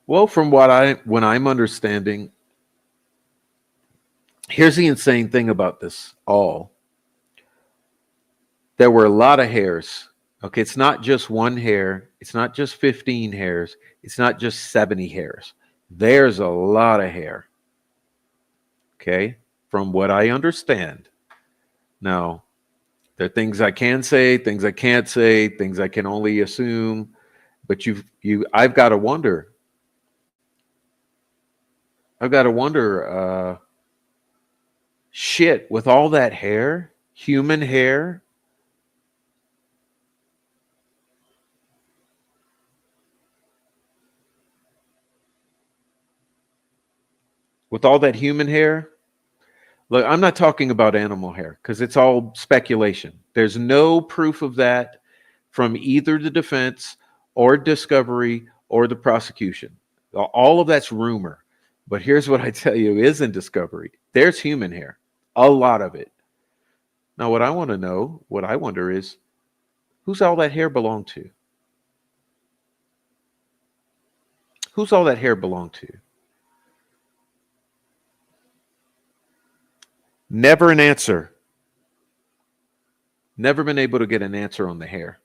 Well, from when I'm understanding, here's the insane thing about this all. There were a lot of hairs. Okay, it's not just one hair, it's not just 15 hairs, it's not just 70 hairs. There's a lot of hair. Okay, from what I understand. Now, there are things I can say, things I can't say, things I can only assume, but I've got to wonder. I've got to wonder, shit, with all that hair, human hair, with all that human hair, look, I'm not talking about animal hair because it's all speculation. There's no proof of that from either the defense or discovery or the prosecution. All of that's rumor. But here's what I tell you is in discovery. There's human hair, a lot of it. Now, what I want to know, what I wonder is, who's all that hair belong to? Who's all that hair belong to? Never an answer. Never been able to get an answer on the hair.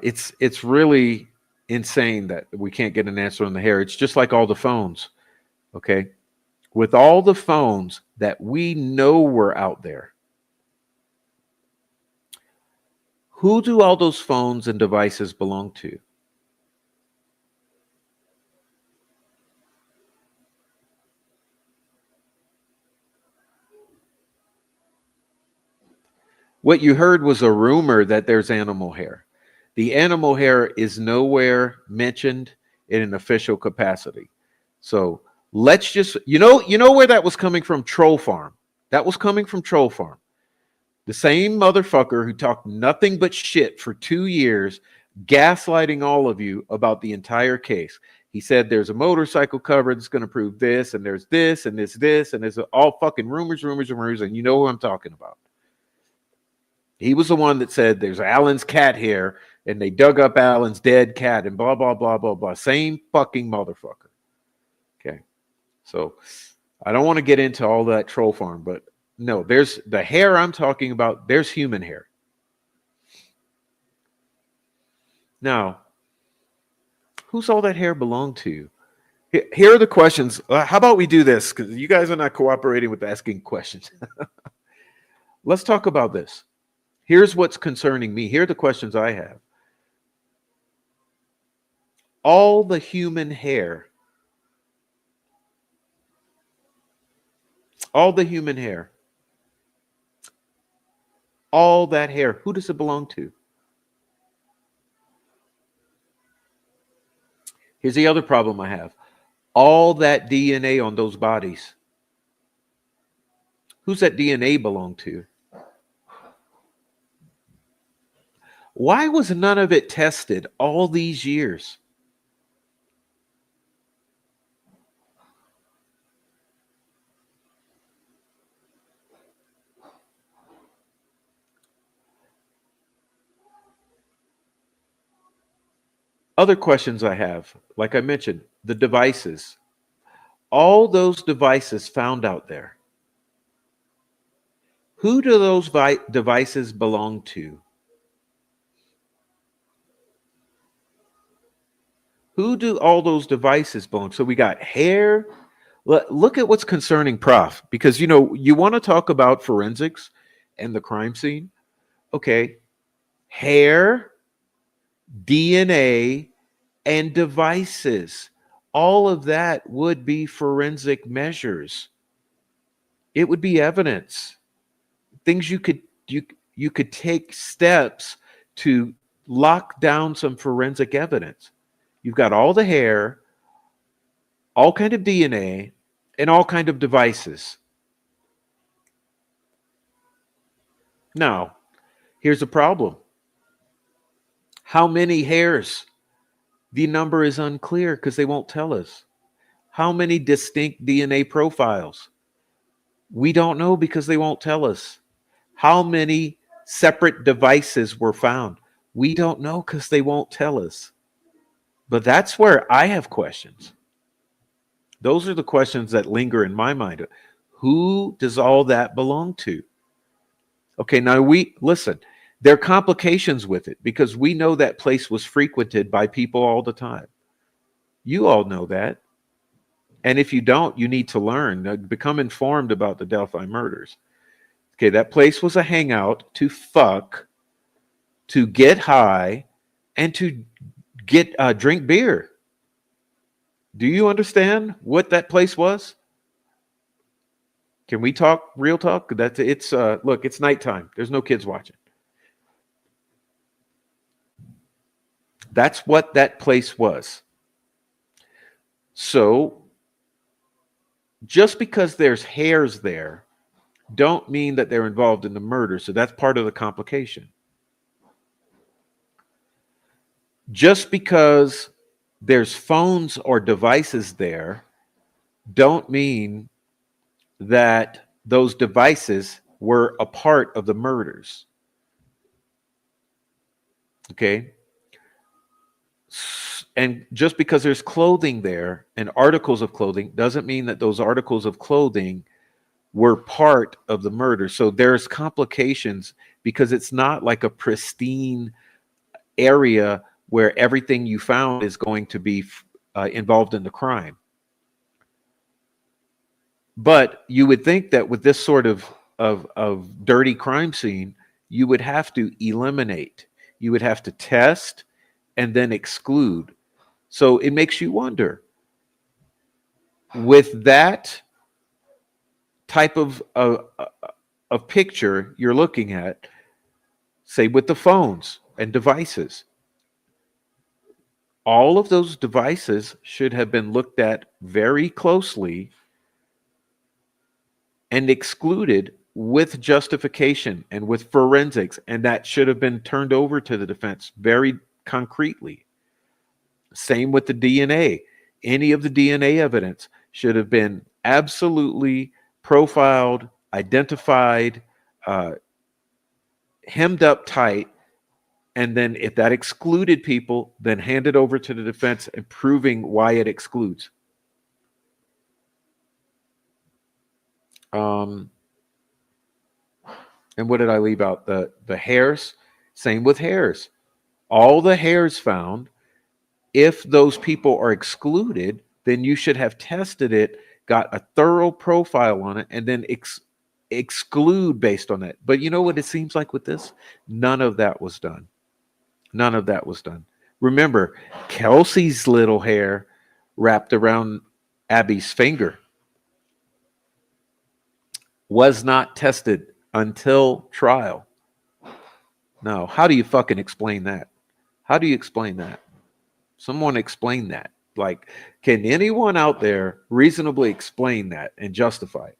It's really insane that we can't get an answer on the hair. It's just like all the phones. Okay, with all the phones that we know were out there, who do all those phones and devices belong to? What you heard was a rumor that there's animal hair. The animal hair is nowhere mentioned in an official capacity. So let's just, you know where that was coming from? Troll Farm. That was coming from Troll Farm. The same motherfucker who talked nothing but shit for 2 years, gaslighting all of you about the entire case. He said there's a motorcycle cover that's going to prove this, and there's this, and this, and there's all fucking rumors, and you know who I'm talking about. He was the one that said there's Alan's cat here, and they dug up Alan's dead cat, and blah, blah, blah, blah, blah. Same fucking motherfucker. Okay. So I don't want to get into all that troll farm, but no, there's the hair I'm talking about. There's human hair. Now, who's all that hair belong to? Here are the questions. How about we do this? Because you guys are not cooperating with asking questions. Let's talk about this. Here's what's concerning me. Here are the questions I have. All the human hair All the human hair, all that hair, who does it belong to? Here's the other problem I have. All that DNA on those bodies, who's that DNA belong to? Why was none of it tested all these years? Other questions I have, like I mentioned, the devices, all those devices found out there. Who do those devices belong to? Who do all those devices belong? So we got hair. Look at what's concerning Prof, because you want to talk about forensics and the crime scene. Okay, hair, DNA, and devices. All of that would be forensic measures. It would be evidence. Things you could take steps to lock down some forensic evidence. You've got all the hair, all kind of DNA, and all kind of devices. Now, here's the problem. How many hairs? The number is unclear because they won't tell us. How many distinct DNA profiles? We don't know because they won't tell us. How many separate devices were found? We don't know because they won't tell us. But that's where I have questions. Those are the questions that linger in my mind. Who does all that belong to? Okay, now listen, there are complications with it because we know that place was frequented by people all the time. You all know that. And if you don't, you need to learn, become informed about the Delphi murders. Okay, that place was a hangout to fuck, to get high, and to get drink beer. Do you understand what that place was? Can we talk real talk? That's it's look, it's nighttime. There's no kids watching. That's what that place was. So just because there's hairs there, don't mean that they're involved in the murder. So that's part of the complication. Just because there's phones or devices there, don't mean that those devices were a part of the murders. Okay. And just because there's clothing there and articles of clothing doesn't mean that those articles of clothing were part of the murder. So there's complications because it's not like a pristine area where everything you found is going to be involved in the crime. But you would think that with this sort of dirty crime scene, you would have to eliminate, you would have to test and then exclude. So it makes you wonder, with that type of picture you're looking at, say with the phones and devices, all of those devices should have been looked at very closely and excluded with justification and with forensics, and that should have been turned over to the defense very concretely. Same with the DNA. Any of the DNA evidence should have been absolutely profiled, identified, hemmed up tight, and then if that excluded people, then handed over to the defense and proving why it excludes. And what did I leave out? The hairs. Same with hairs. All the hairs found, if those people are excluded, then you should have tested it, got a thorough profile on it, and then exclude based on that. But you know what it seems like with this? None of that was done. None of that was done. Remember, Kelsey's little hair wrapped around Abby's finger. was not tested until trial. Now, how do you fucking explain that? How do you explain that? Someone explain that. Like, can anyone out there reasonably explain that and justify it?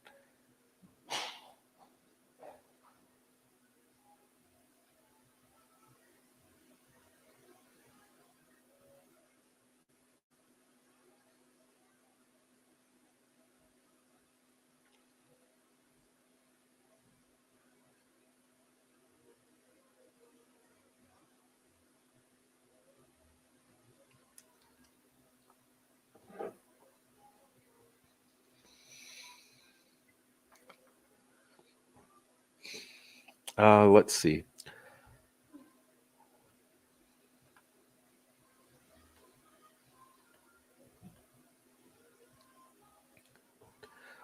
Let's see.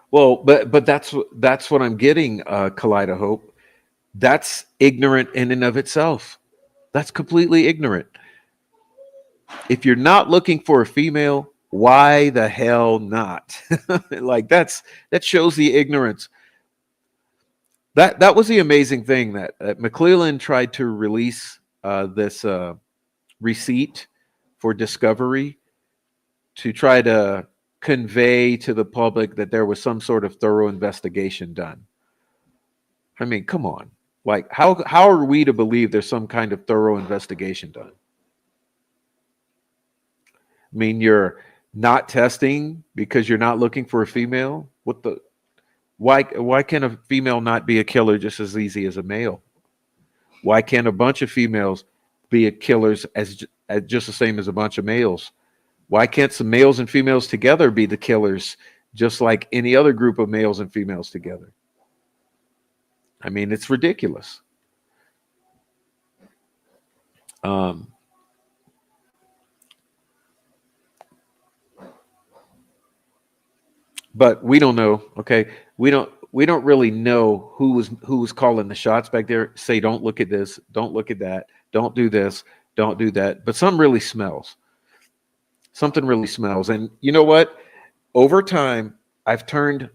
Well, but that's what I'm getting, Kaleido. That's ignorant in and of itself. That's completely ignorant. If you're not looking for a female, why the hell not? Like that shows the ignorance. That was the amazing thing that McClellan tried to release this receipt for discovery to try to convey to the public that there was some sort of thorough investigation done. I mean, come on. Like how are we to believe there's some kind of thorough investigation done? I mean, you're not testing because you're not looking for a female? What the why can a female not be a killer just as easy as a male? Why can't a bunch of females be killers as just the same as a bunch of males? Why can't some males and females together be the killers just like any other group of males and females together? I mean, it's ridiculous. Um, but we don't know. Okay, we don't really know who was calling the shots back there. Say, don't look at this, don't look at that, don't do this, don't do that. But something really smells. Something really smells. And you know what? Over time, I've turned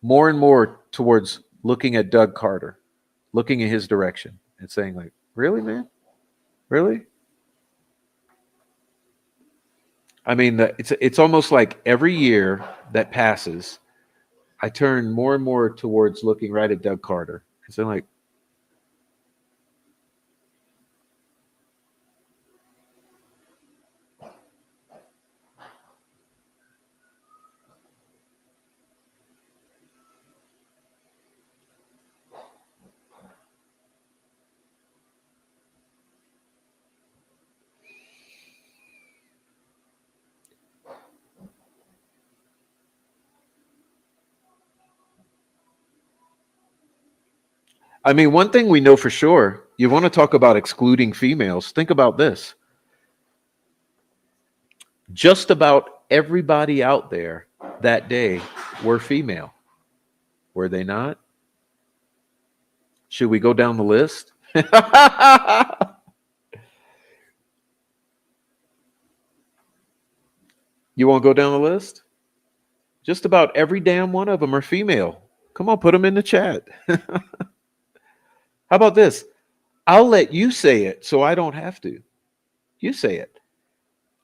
more and more towards looking at Doug Carter, looking in his direction, and saying, like, really, man, really? I mean, it's almost like every year that passes, I turn more and more towards looking right at Doug Carter. And so, like, I mean, one thing we know for sure, you want to talk about excluding females. Think about this. Just about everybody out there that day were female. Were they not? Should we go down the list? You want to go down the list? Just about every damn one of them are female. Come on, put them in the chat. How about this? I'll let you say it so I don't have to. You say it.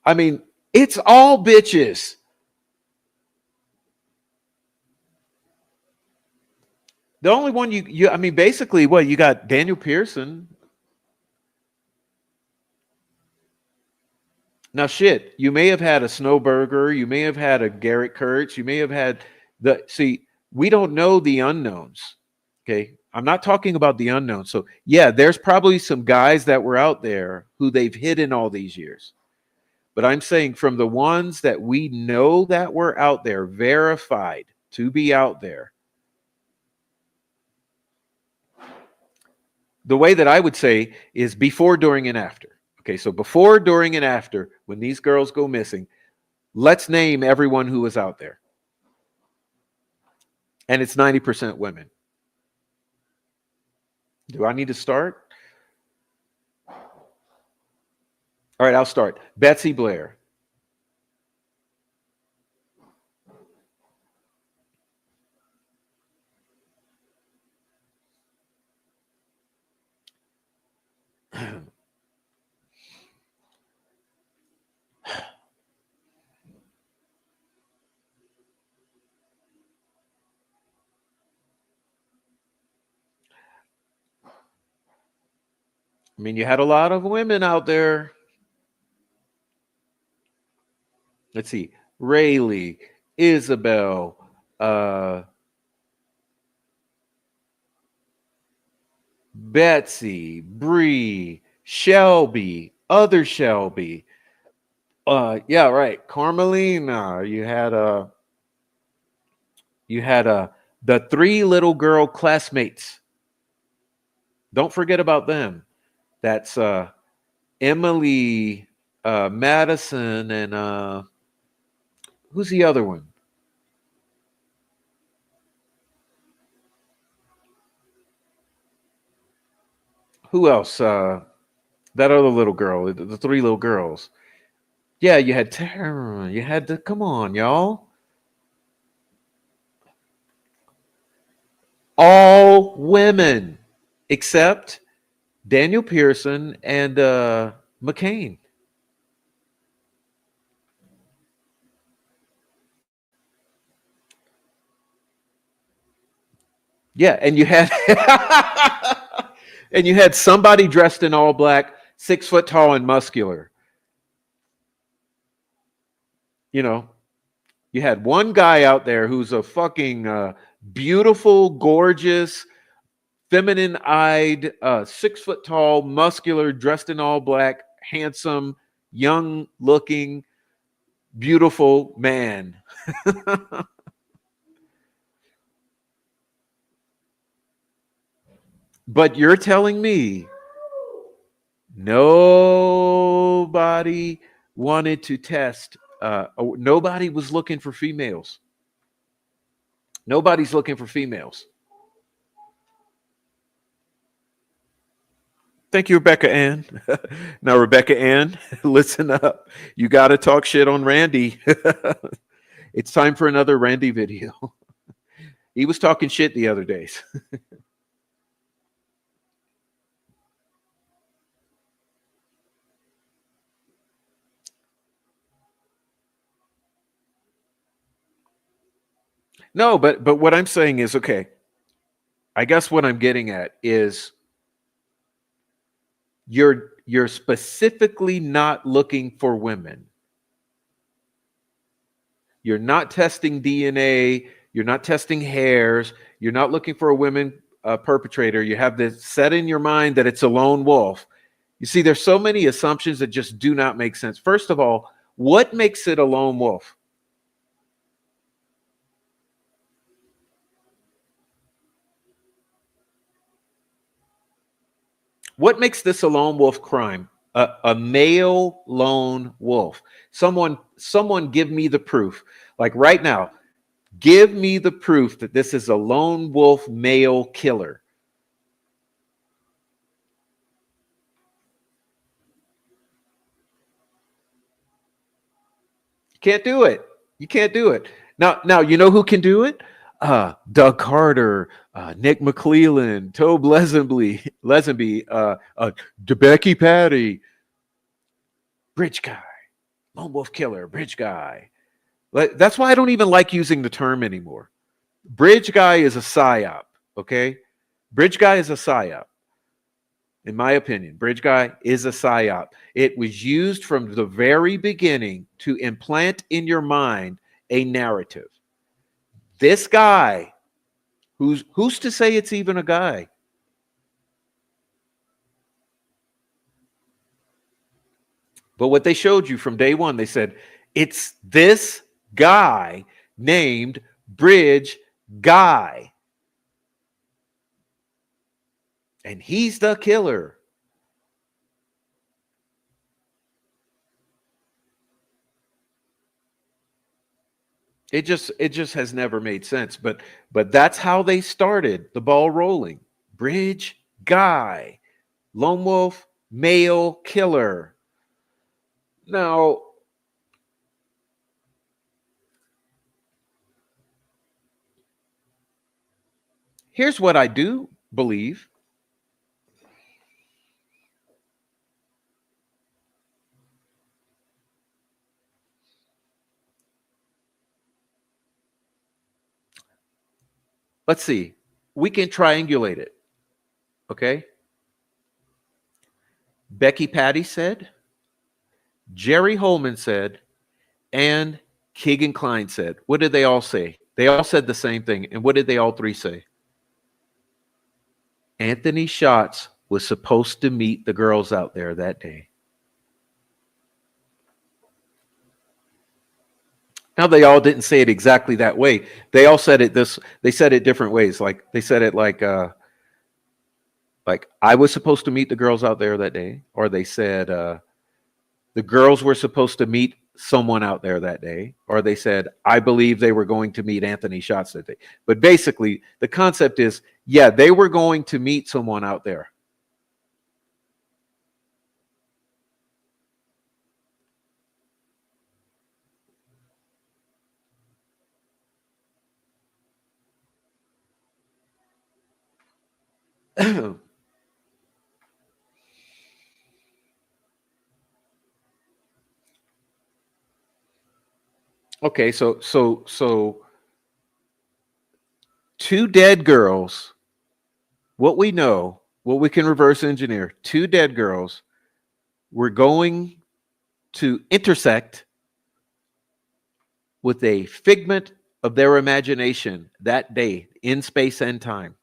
I mean, it's all bitches. The only one I mean, basically, what you got Daniel Pearson. Now, shit, you may have had a Snowberger, you may have had a Garrett Kurtz, you may have had see, we don't know the unknowns. Okay. I'm not talking about the unknowns. So, yeah, there's probably some guys that were out there who they've hidden all these years. But I'm saying from the ones that we know that were out there, verified to be out there, the way that I would say is before, during, and after. Okay, so before, during, and after, when these girls go missing, let's name everyone who was out there. And it's 90% women. Do I need to start? All right, I'll start. Betsy Blair. I mean, you had a lot of women out there. Let's see, Rayleigh, Isabel, uh, Betsy, Bree, Shelby, other Shelby. Yeah, right. Carmelina. You had the three little girl classmates. Don't forget about them. That's Emily, Madison, and who's the other one? Who else? That other little girl. The three little girls. Yeah, you had Tara. You had the. Come on, y'all. All women except Daniel Pearson and McCain. Yeah, and you had and you had somebody dressed in all black, 6 foot tall and muscular. You know, you had one guy out there who's a fucking beautiful, gorgeous, feminine-eyed, 6 foot tall, muscular, dressed in all black, handsome, young-looking, beautiful man. But you're telling me nobody wanted to test. Nobody was looking for females. Nobody's looking for females. Thank you, Rebecca Ann. Now, Rebecca Ann, listen up. You got to talk shit on Randy. It's time for another Randy video. He was talking shit the other days. No, but what I'm saying is okay. I guess what I'm getting at is you're specifically not looking for women. You're not testing DNA. You're not testing hairs. You're not looking for a women perpetrator. You have this set in your mind that it's a lone wolf. You see, there's so many assumptions that just do not make sense. First of all, what makes it a lone wolf? What makes this a lone wolf crime? A male lone wolf. Someone give me the proof. Like right now, give me the proof that this is a lone wolf male killer. Can't do it. You can't do it. Now you know who can do it? Doug Carter, Nick McClelland, Tobe Lesenby, DeBecky Patty, Bridge Guy, Lone Wolf Killer, Bridge Guy. That's why I don't even like using the term anymore. Bridge Guy is a psyop. Okay, Bridge Guy is a psyop. In my opinion, Bridge Guy is a psyop. It was used from the very beginning to implant in your mind a narrative. This guy, who's to say it's even a guy? But what they showed you from day one, they said it's this guy named Bridge Guy, and he's the killer. It just has never made sense. But that's how they started the ball rolling. Bridge Guy, lone wolf, male killer. Now, here's what I do believe. let's see. We can triangulate it. Okay. Becky Patty said, Jerry Holman said, and Keegan Klein said. What did they all say? They all said the same thing. And what did they all three say? Anthony Schatz was supposed to meet the girls out there that day. Now, they all didn't say it exactly that way. They all said it they said it different ways. Like they said it like I was supposed to meet the girls out there that day, or they said the girls were supposed to meet someone out there that day, or they said I believe they were going to meet Anthony Schatz that day. But basically, the concept is, yeah, they were going to meet someone out there. Okay, so two dead girls, what we know, what we can reverse engineer, two dead girls were going to intersect with a figment of their imagination that day in space and time.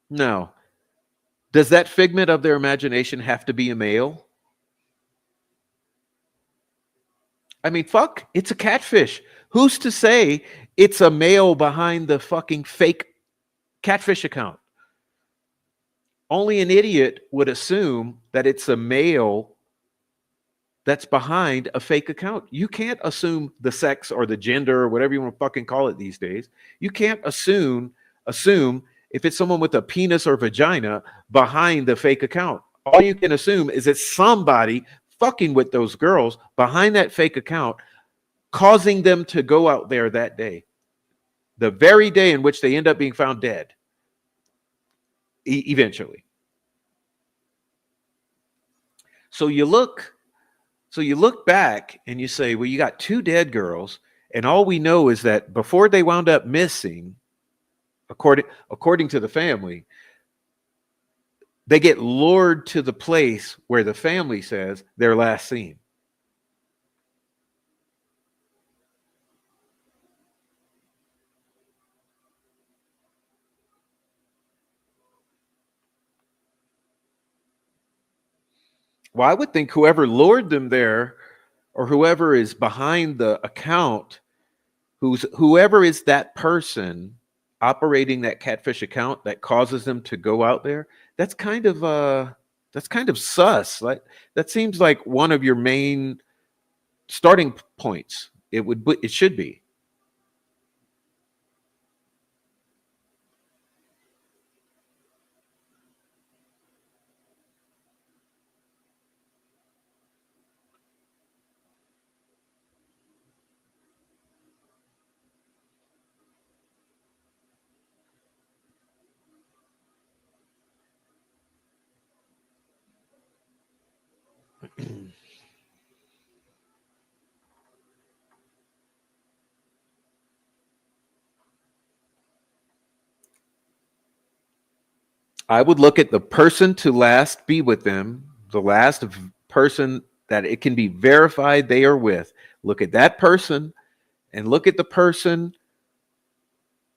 Now, does that figment of their imagination have to be a male? I mean, fuck, it's a catfish. Who's to say it's a male behind the fucking fake catfish account? Only an idiot would assume that it's a male that's behind a fake account. You can't assume the sex or the gender or whatever you want to fucking call it these days. You can't assume if it's someone with a penis or vagina behind the fake account. All you can assume is it's somebody fucking with those girls behind that fake account, causing them to go out there that day, the very day in which they end up being found dead. Eventually. So you look back and you say, well, you got two dead girls, and all we know is that before they wound up missing, according to the family, they get lured to the place where the family says they're last seen. Well, I would think whoever lured them there, or whoever is behind the account, whoever is that person operating that catfish account that causes them to go out there, that's kind of sus. Like, that seems like one of your main starting points. It should be. I would look at the person to last be with them, the last person that it can be verified they are with. Look at that person and look at the person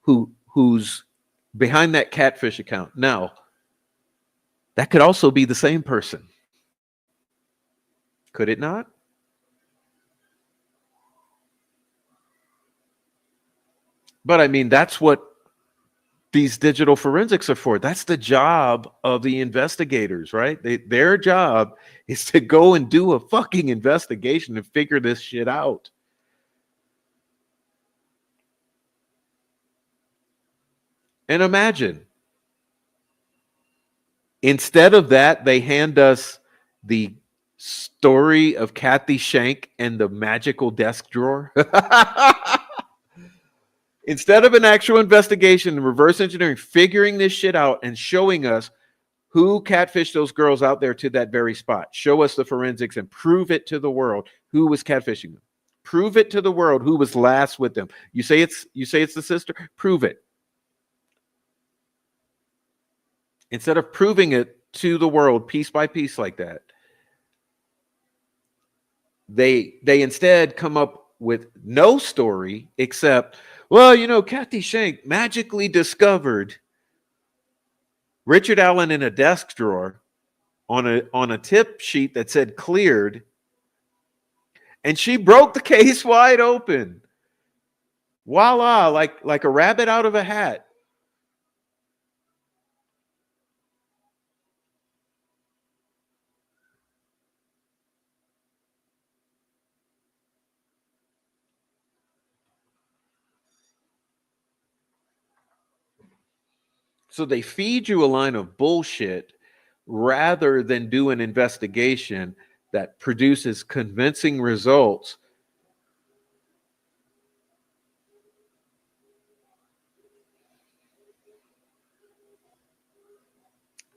who's behind that catfish account. Now, that could also be the same person. Could it not? But I mean, that's what these digital forensics are for. That's the job of the investigators, right? Their job is to go and do a fucking investigation and figure this shit out. And imagine, instead of that, they hand us the story of Kathy Shank and the magical desk drawer. Instead of an actual investigation and reverse engineering, figuring this shit out and showing us Who catfished those girls out there to that very spot? Show us the forensics and prove it to the world who was catfishing them. Prove it to the world who was last with them. You say it's the sister? Prove it. Instead of proving it to the world piece by piece like that, they instead come up with no story except, well, you know, Kathy Shank magically discovered Richard Allen in a desk drawer on a tip sheet that said cleared, and she broke the case wide open. Voila, like a rabbit out of a hat. So they feed you a line of bullshit rather than do an investigation that produces convincing results.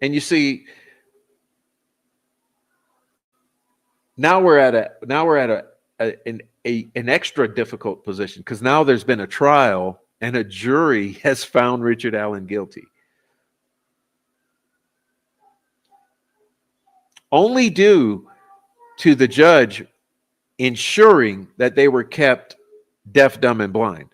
And you see, now we're at an extra difficult position, because now there's been a trial and a jury has found Richard Allen guilty. Only due to the judge ensuring that they were kept deaf, dumb, and blind.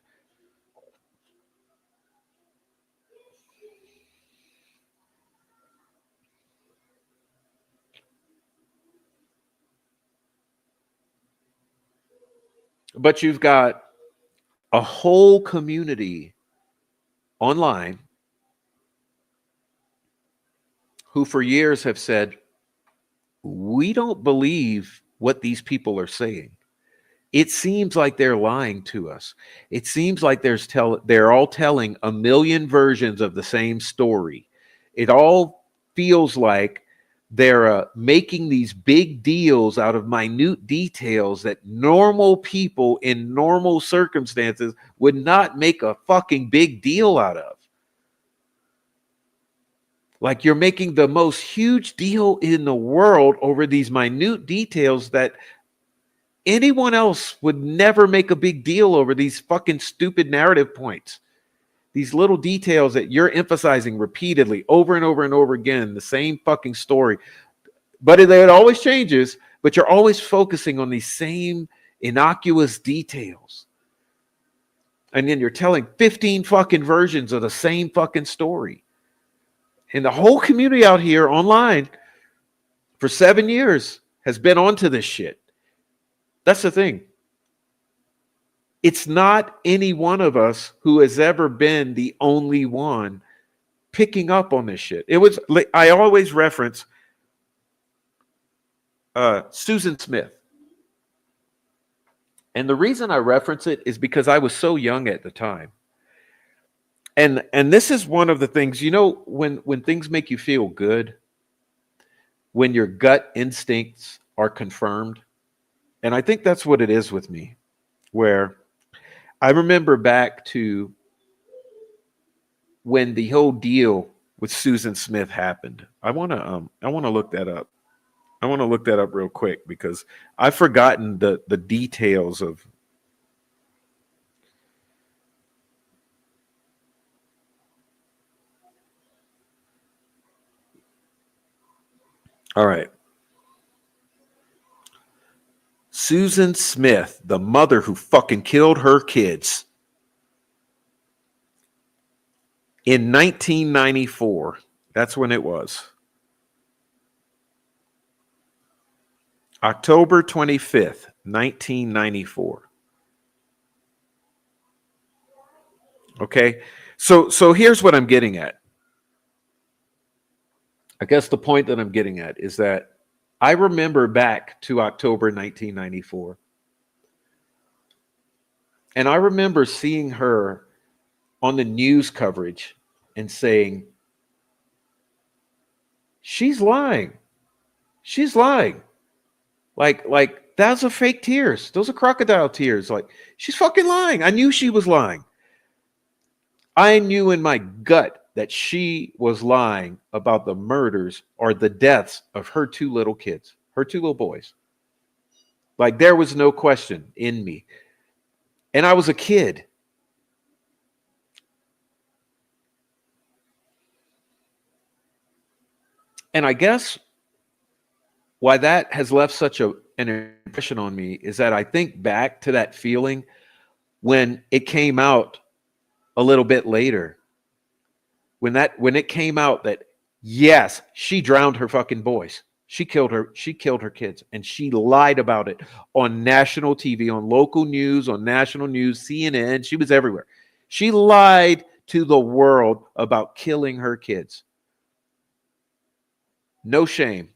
But you've got a whole community online who for years have said, we don't believe what these people are saying. It seems like they're lying to us. It seems like they're all telling a million versions of the same story. It all feels like they're making these big deals out of minute details that normal people in normal circumstances would not make a fucking big deal out of. Like, you're making the most huge deal in the world over these minute details that anyone else would never make a big deal over. These fucking stupid narrative points. These little details that you're emphasizing repeatedly over and over and over again, the same fucking story. But it always changes, but you're always focusing on these same innocuous details. And then you're telling 15 fucking versions of the same fucking story. And the whole community out here online for 7 years has been onto this shit. That's the thing. It's not any one of us who has ever been the only one picking up on this shit. I always reference Susan Smith. And the reason I reference it is because I was so young at the time. And this is one of the things, you know, when things make you feel good, when your gut instincts are confirmed. And I think that's what it is with me, where I remember back to when the whole deal with Susan Smith happened. I want to look that up. I want to look that up real quick because I've forgotten the details of. All right. Susan Smith, the mother who fucking killed her kids. In 1994, that's when it was. October 25th, 1994. Okay, so here's what I'm getting at. I guess the point that I'm getting at is that I remember back to October 1994. And I remember seeing her on the news coverage and saying, she's lying. She's lying. Like those are fake tears. Those are crocodile tears. Like, she's fucking lying. I knew she was lying. I knew in my gut that she was lying about the murders or the deaths of her two little kids, her two little boys. Like there was no question in me. And I was a kid. And I guess why that has left such an impression on me is that I think back to that feeling when it came out a little bit later. When it came out that yes, she drowned her fucking boys. She killed her kids, and she lied about it on national TV, on local news, on national news, CNN. She was everywhere. She lied to the world about killing her kids. No shame.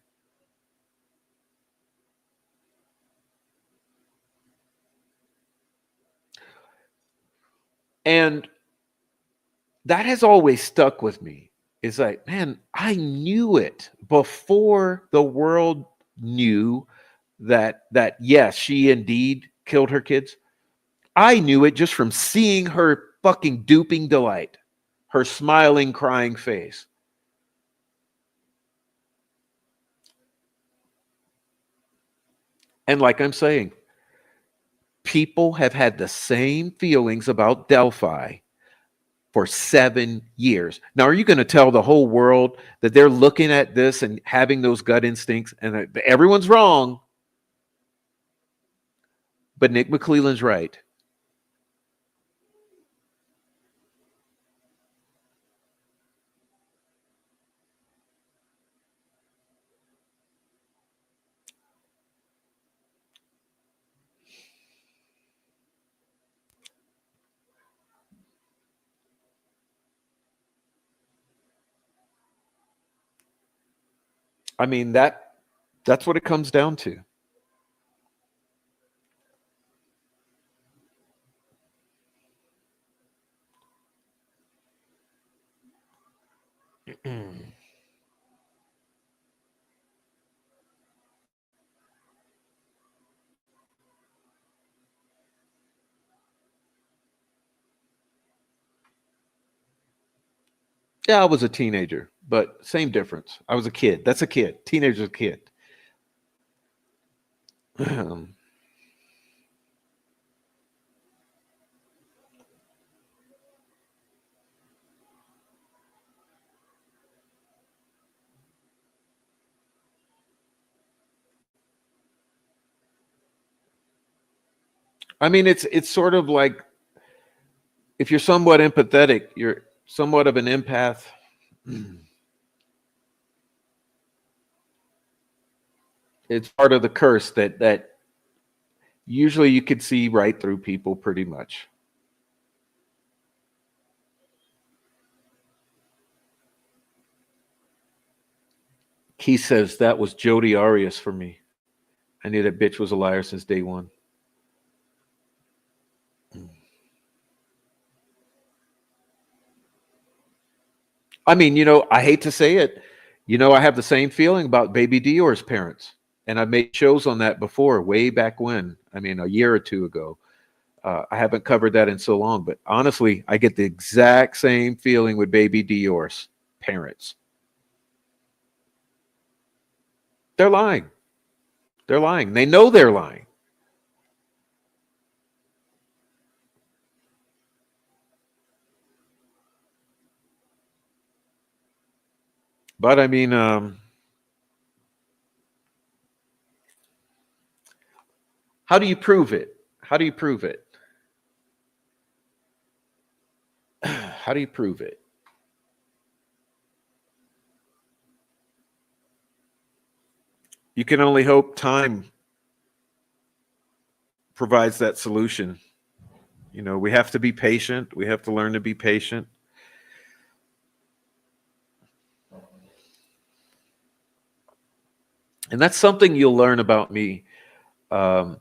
And that has always stuck with me. It's like, man, I knew it before the world knew that yes, she indeed killed her kids. I knew it just from seeing her fucking duping delight, her smiling, crying face. And like I'm saying, people have had the same feelings about Delphi for 7 years. Now, are you going to tell the whole world that they're looking at this and having those gut instincts and that everyone's wrong? But Nick McClelland's right. I mean, that's what it comes down to. Yeah, I was a teenager, but same difference. I was a kid. That's a kid. Teenager's a kid. I mean, it's sort of like if you're somewhat empathetic, you're somewhat of an empath. It's part of the curse that usually you could see right through people pretty much. He says that was Jodi Arias for me. I knew that bitch was a liar since day one. I mean, I hate to say it. I have the same feeling about Baby Dior's parents. And I've made shows on that before, way back when. I mean, a year or two ago. I haven't covered that in so long, but honestly, I get the exact same feeling with Baby Dior's parents. They're lying. They're lying. They know they're lying. But I mean, how do you prove it? How do you prove it? How do you prove it? You can only hope time provides that solution. We have to be patient. We have to learn to be patient. And that's something you'll learn about me. Um,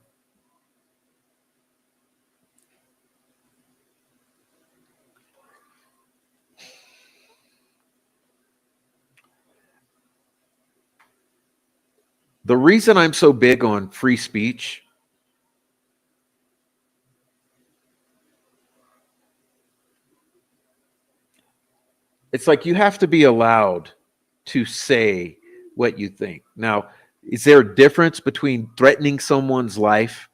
the reason I'm so big on free speech it's like you have to be allowed to say what you think. Now, is there a difference between threatening someone's life?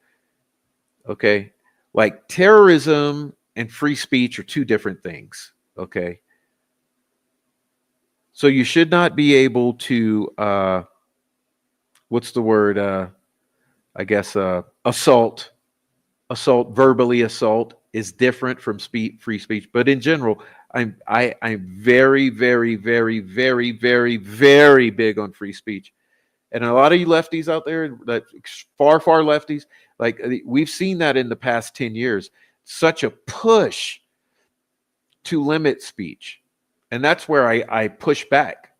Okay. Like terrorism and free speech are two different things. Okay. So you should not be able to, what's the word? I guess, assault, verbally assault is different from free speech. But in general, I'm very, very, very, very, very, very big on free speech. And a lot of you lefties out there, that far, far lefties, like we've seen that in the past 10 years, such a push to limit speech. And that's where I push back,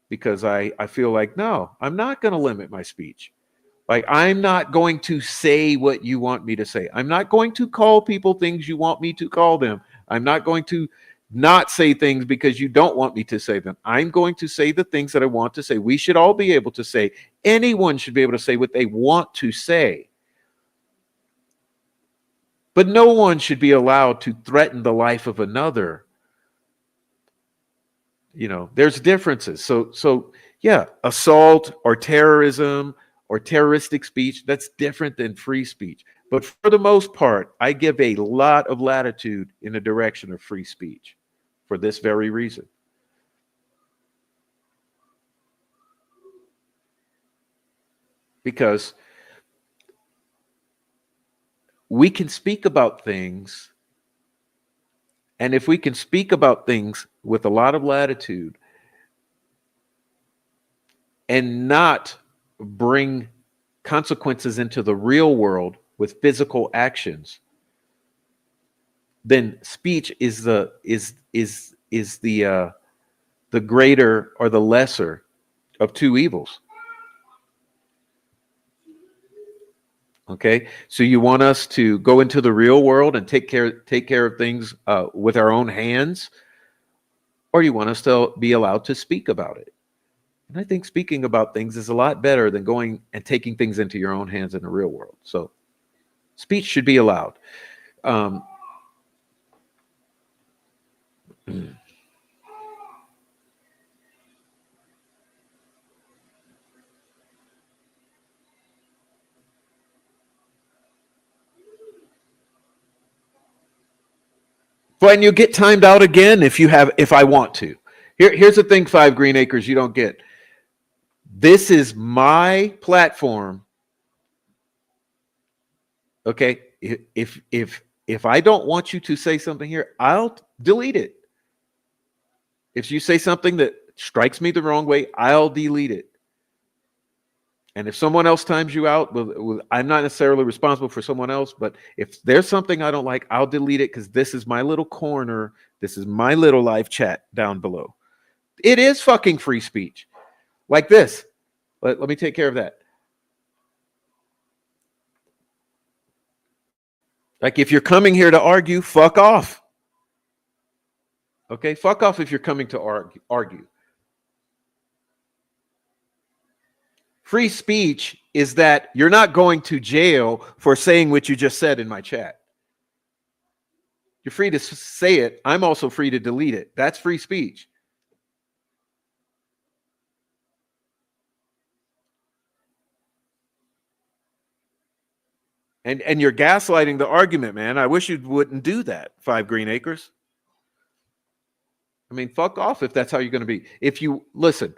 because I feel like, no, I'm not going to limit my speech. Like, I'm not going to say what you want me to say. I'm not going to call people things you want me to call them. I'm not going to not say things because you don't want me to say them. I'm going to say the things that I want to say. We should all be able to say, anyone should be able to say what they want to say. But no one should be allowed to threaten the life of another. You know, there's differences. So yeah, assault or terrorism or terroristic speech, that's different than free speech. But for the most part, I give a lot of latitude in the direction of free speech for this very reason. Because we can speak about things, and if we can speak about things with a lot of latitude and not bring consequences into the real world with physical actions, then speech is the greater or the lesser of two evils. Okay, so you want us to go into the real world and take care of things with our own hands, or you want us to be allowed to speak about it? And I think speaking about things is a lot better than going and taking things into your own hands in the real world. So speech should be allowed. But you get timed out again if I want to. Here's the thing, 5 Green Acres, you don't get. This is my platform. Okay. If I don't want you to say something here, I'll delete it. If you say something that strikes me the wrong way, I'll delete it. And if someone else times you out, I'm not necessarily responsible for someone else, but if there's something I don't like, I'll delete it, because this is my little corner. This is my little live chat down below. It is fucking free speech. Like this. Let me take care of that. Like, if you're coming here to argue, fuck off. Okay? Fuck off if you're coming to argue. Free speech is that you're not going to jail for saying what you just said in my chat. You're free to say it. I'm also free to delete it. That's free speech. And you're gaslighting the argument, man. I wish you wouldn't do that, 5 Green Acres. I mean, fuck off if that's how you're going to be. If you listen,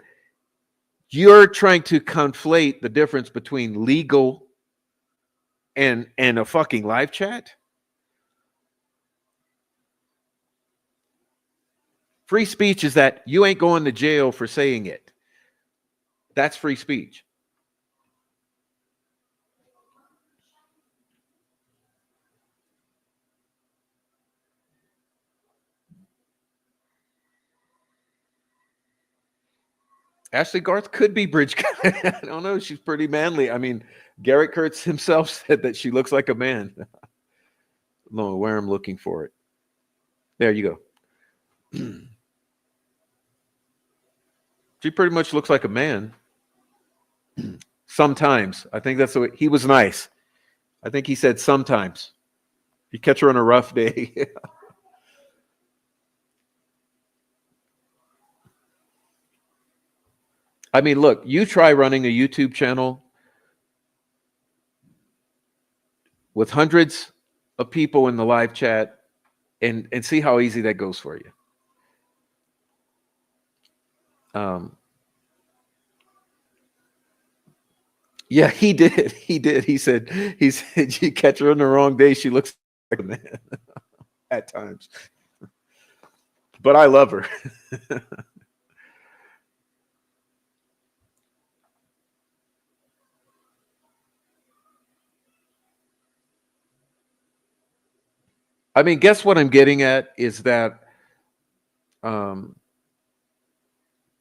you're trying to conflate the difference between legal and a fucking live chat. Free speech is that you ain't going to jail for saying it. That's free speech. Ashley Garth could be Bridge. I don't know. She's pretty manly. I mean, Garrett Kurtz himself said that she looks like a man. No, where I'm looking for it. There you go. She pretty much looks like a man. Sometimes. I think that's the way. He was nice. I think he said sometimes. You catch her on a rough day. I mean, look, you try running a YouTube channel with hundreds of people in the live chat and see how easy that goes for you. Um, yeah, he did. He did. He said you catch her on the wrong day. She looks like a man at times, but I love her. I mean, guess what I'm getting at is that, um,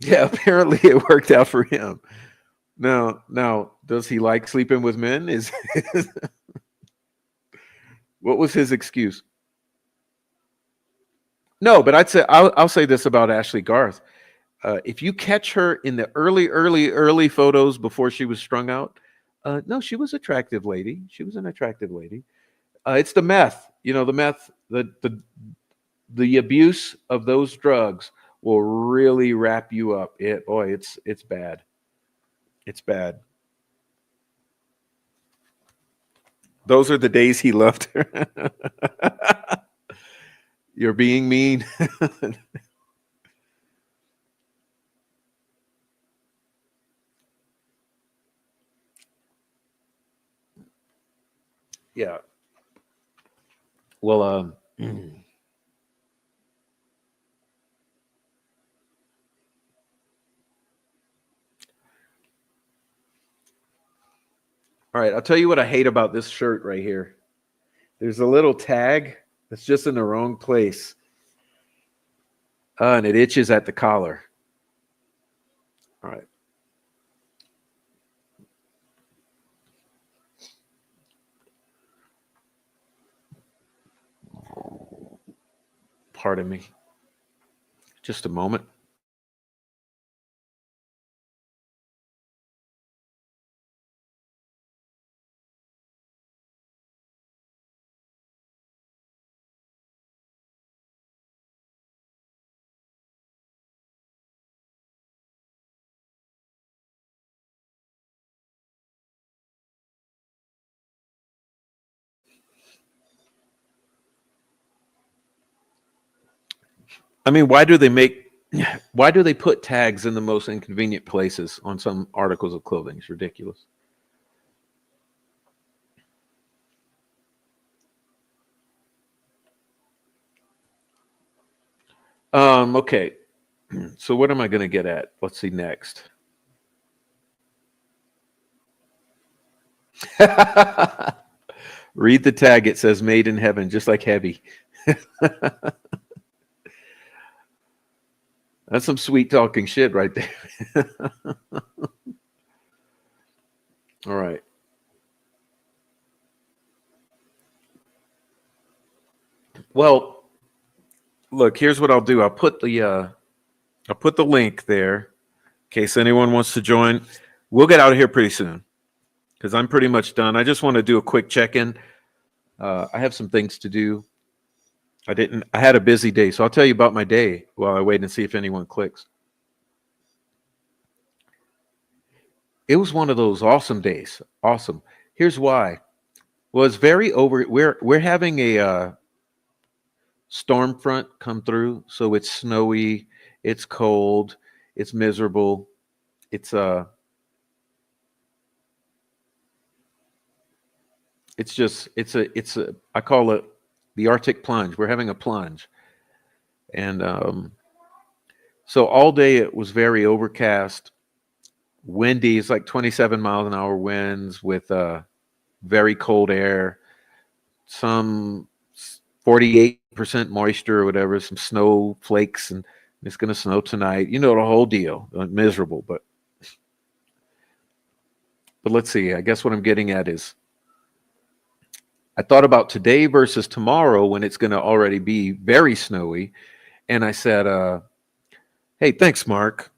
yeah, apparently it worked out for him. Now, does he like sleeping with men? Is what was his excuse? No, but I'll say this about Ashley Garth. If you catch her in the early photos before she was strung out, no, she was attractive lady. She was an attractive lady. It's the meth, the meth, the abuse of those drugs will really wrap you up. It's bad. It's bad. Those are the days he loved her. You're being mean. Yeah. Well, all right. I'll tell you what I hate about this shirt right here. There's a little tag that's just in the wrong place, and it itches at the collar. All right. Pardon me. Just a moment. I mean, why do they put tags in the most inconvenient places on some articles of clothing? It's ridiculous. Okay. So what am I going to get at? Let's see next. Read the tag. It says "Made in Heaven," just like heavy. That's some sweet talking shit right there. All right. Well, look. Here's what I'll do. I'll put the link there in case anyone wants to join. We'll get out of here pretty soon because I'm pretty much done. I just want to do a quick check in. I have some things to do. I had a busy day, so I'll tell you about my day while I wait and see if anyone clicks. It was one of those awesome days. Awesome. Here's why. Well, it's very over. We're having a storm front come through, so it's snowy, it's cold, it's miserable. It's it's just it's a I call it the Arctic plunge. We're having a plunge, and so all day it was very overcast, windy. It's like 27 miles an hour winds with very cold air, some 48% moisture or whatever, some snow flakes, and it's going to snow tonight. You know the whole deal. Miserable, but let's see. I guess what I'm getting at is I thought about today versus tomorrow when it's going to already be very snowy, and I said, "Hey, thanks, Mark."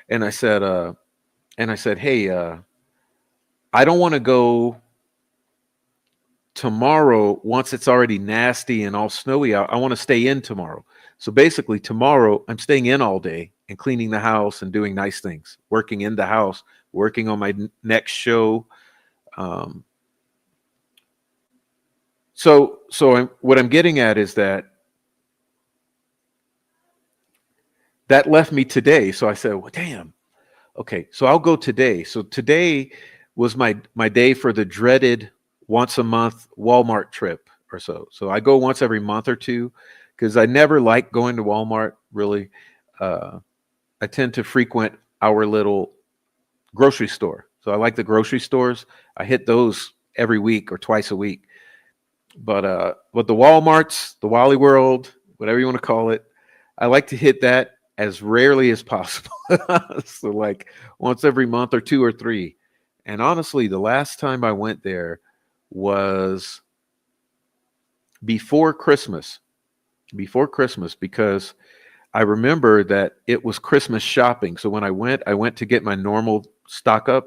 And I said, "Hey, I don't want to go tomorrow once it's already nasty and all snowy out. I want to stay in tomorrow. So basically, tomorrow I'm staying in all day and cleaning the house and doing nice things, working in the house, working on my next show. Um, what I'm getting at is that left me today. So I said, well, damn. Okay, so I'll go today. So today was my day for the dreaded once a month Walmart trip or so. So I go once every month or two because I never like going to Walmart really. I tend to frequent our little grocery store. So I like the grocery stores. I hit those every week or twice a week. But the Walmarts, the Wally World, whatever you want to call it, I like to hit that as rarely as possible. So like once every month or two or three. And honestly, the last time I went there was before Christmas. Before Christmas, because I remember that it was Christmas shopping. So when I went to get my normal stock up,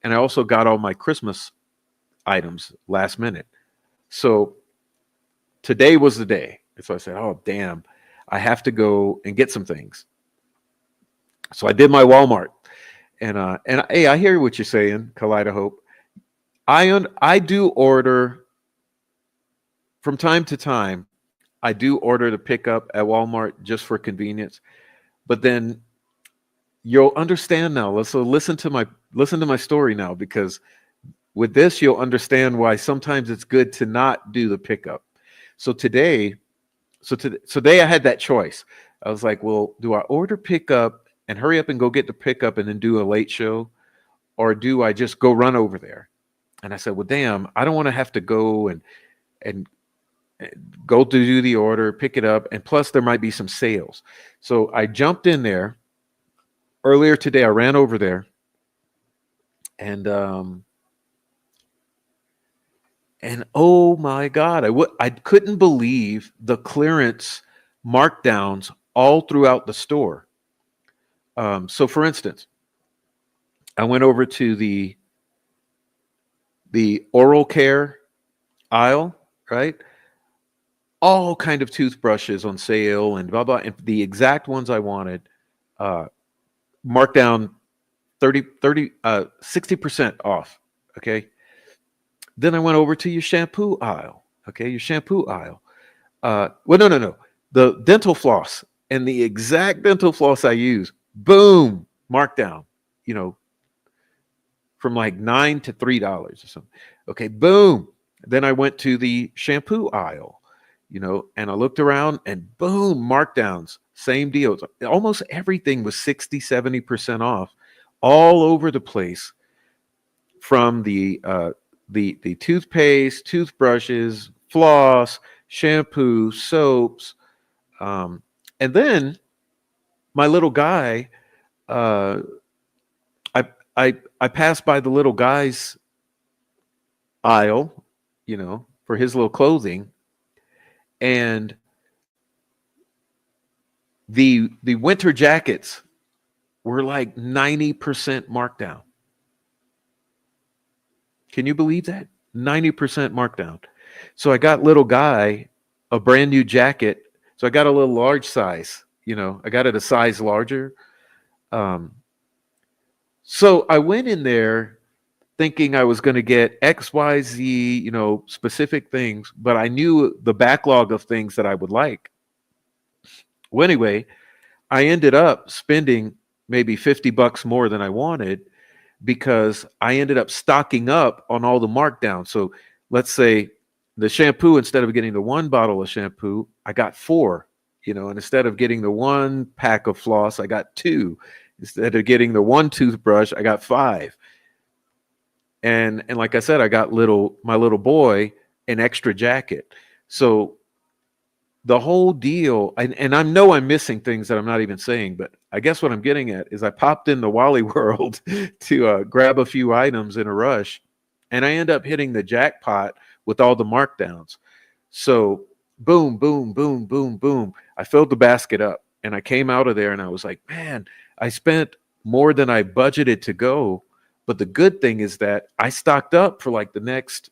and I also got all my Christmas items last minute. So today was the day. And so I said, oh, damn, I have to go and get some things. So I did my Walmart. And hey, I hear what you're saying, Kaleida Hope. I do order from time to time. I do order to pick up at Walmart just for convenience. But then you'll understand now. So listen to my story now, because with this you'll understand why sometimes it's good to not do the pickup. So today I had that choice. I was like, well, do I order pickup and hurry up and go get the pickup and then do a late show, or do I just go run over there? And I said, well, damn, I don't want to have to go and go to do the order, pick it up, and plus there might be some sales. So I jumped in there earlier today. I ran over there, and oh my God, I couldn't believe the clearance markdowns all throughout the store. So for instance, I went over to the oral care aisle, right? All kind of toothbrushes on sale and blah, blah. And the exact ones I wanted, marked down 60% off. Okay. Then I went over to your shampoo aisle. Okay. Your shampoo aisle. Well, no. The dental floss, and the exact dental floss I use, boom, markdown, you know, from like $9 to $3 or something. Okay. Boom. Then I went to the shampoo aisle, and I looked around, and boom, markdowns, same deals. Almost everything was 60, 70% off all over the place, from the toothpaste, toothbrushes, floss, shampoo, soaps. And then my little guy, uh, I, I passed by the little guy's aisle, for his little clothing, and the winter jackets were like 90% markdown. Can you believe that? 90% markdown. So I got little guy a brand new jacket. So I got a little large size, I got it a size larger. So I went in there thinking I was going to get X, Y, Z, specific things, but I knew the backlog of things that I would like. Well, anyway, I ended up spending maybe $50 more than I wanted, because I ended up stocking up on all the markdowns. So let's say the shampoo, instead of getting the one bottle of shampoo, I got four, and instead of getting the one pack of floss, I got two. Instead of getting the one toothbrush, I got five. And like I said, I got my little boy an extra jacket. So the whole deal, and I know I'm missing things that I'm not even saying, but I guess what I'm getting at is I popped in the Wally World to grab a few items in a rush, and I end up hitting the jackpot with all the markdowns. So boom, boom, boom, boom, boom. I filled the basket up, and I came out of there, and I was like, man, I spent more than I budgeted to go. But the good thing is that I stocked up for like the next,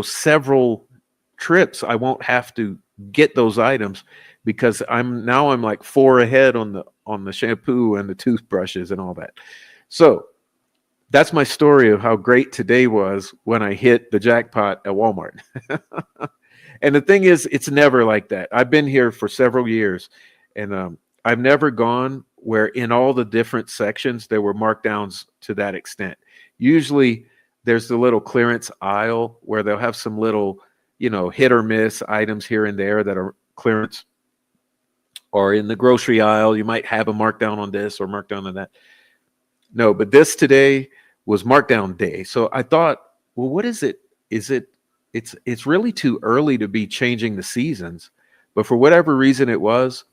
several trips. I won't have to get those items, because I'm like 4 ahead on on the shampoo and the toothbrushes and all that. So that's my story of how great today was when I hit the jackpot at Walmart. And the thing is, it's never like that. I've been here for several years, and I've never gone where in all the different sections there were markdowns to that extent. Usually, there's the little clearance aisle where they'll have some little, hit or miss items here and there that are clearance. Or in the grocery aisle, you might have a markdown on this or markdown on that. No, but this today was markdown day. So I thought, well, what is it? It's really too early to be changing the seasons. But for whatever reason it was,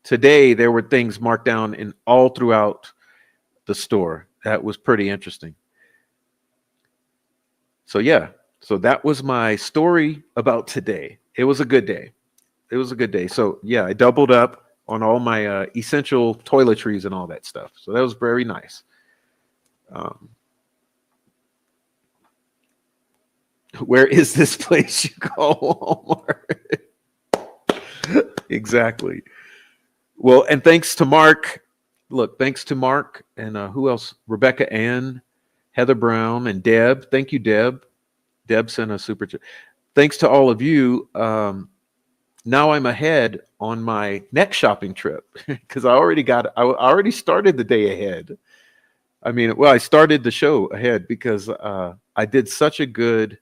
today there were things marked down in all throughout the store. That was pretty interesting. So yeah, so that was my story about today. It was a good day. It was a good day. So yeah, I doubled up on all my essential toiletries and all that stuff. So that was very nice. Um, where is this place you call Walmart? Exactly. Well, and thanks to Mark. Look, thanks to Mark and who else? Rebecca Ann, Heather Brown, and Deb. Thank you, Deb. Deb sent a super chat. Thanks to all of you. Now I'm ahead on my next shopping trip because I already started the day ahead. I mean, well, I started the show ahead because I did such a good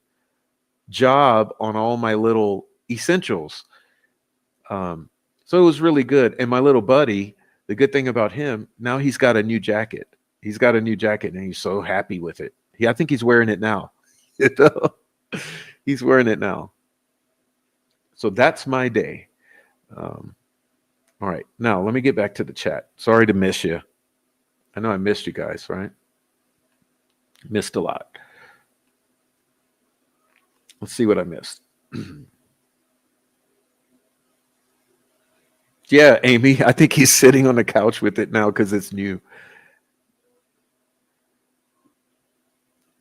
job on all my little essentials. So it was really good. And my little buddy, the good thing about him, now he's got a new jacket. He's got a new jacket and he's so happy with it. I think he's wearing it now. He's wearing it now. So that's my day. All right. Now let me get back to the chat. Sorry to miss you. I know I missed you guys, right? Missed a lot. Let's see what I missed. Yeah, Amy, I think he's sitting on the couch with it now because it's new.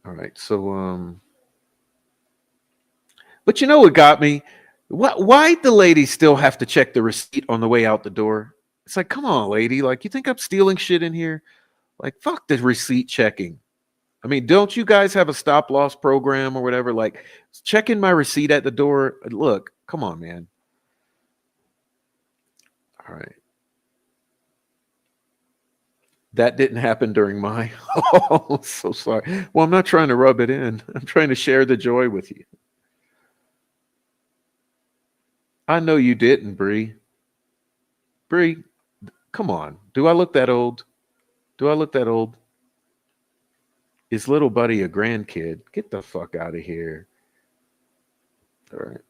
All right. So, but you know what got me? Why the ladies still have to check the receipt on the way out the door? It's like, come on, lady. Like, you think I'm stealing shit in here? Like, fuck the receipt checking. I mean, don't you guys have a stop loss program or whatever? Like, checking my receipt at the door. Look, come on, man. All right. That didn't happen during my. Oh, so sorry. Well, I'm not trying to rub it in. I'm trying to share the joy with you. I know you didn't, Bree. Bree, come on. Do I look that old? Do I look that old? Is little buddy a grandkid? Get the fuck out of here. All right.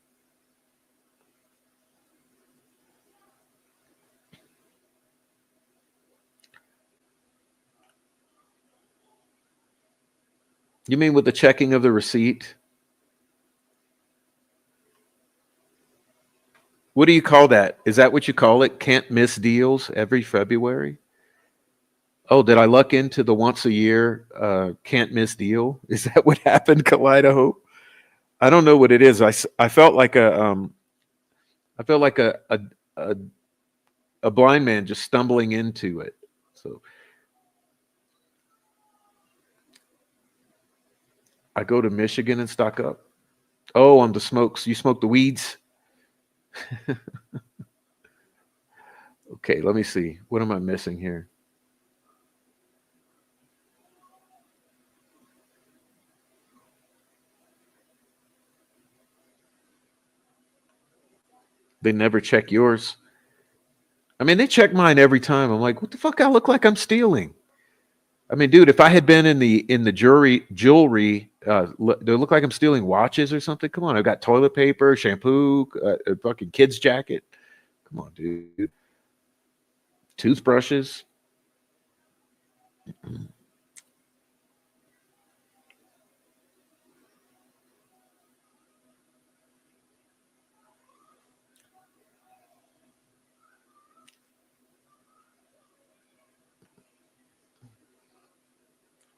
You mean with the checking of the receipt? What do you call that? Is that what you call it? Can't miss deals every February? Oh, did I luck into the once a year can't miss deal? Is that what happened, Kaleido? I don't know what it is. I felt like I felt like a a blind man just stumbling into it. So I go to Michigan and stock up. Oh, on the smokes. You smoke the weeds? Okay, let me see. What am I missing here? They never check yours. I mean, they check mine every time. I'm like, what the fuck? I look like I'm stealing. I mean, dude, if I had been in the jewelry, do it look like I'm stealing watches or something? Come on, I've got toilet paper, shampoo, a fucking kid's jacket. Come on, dude. Toothbrushes.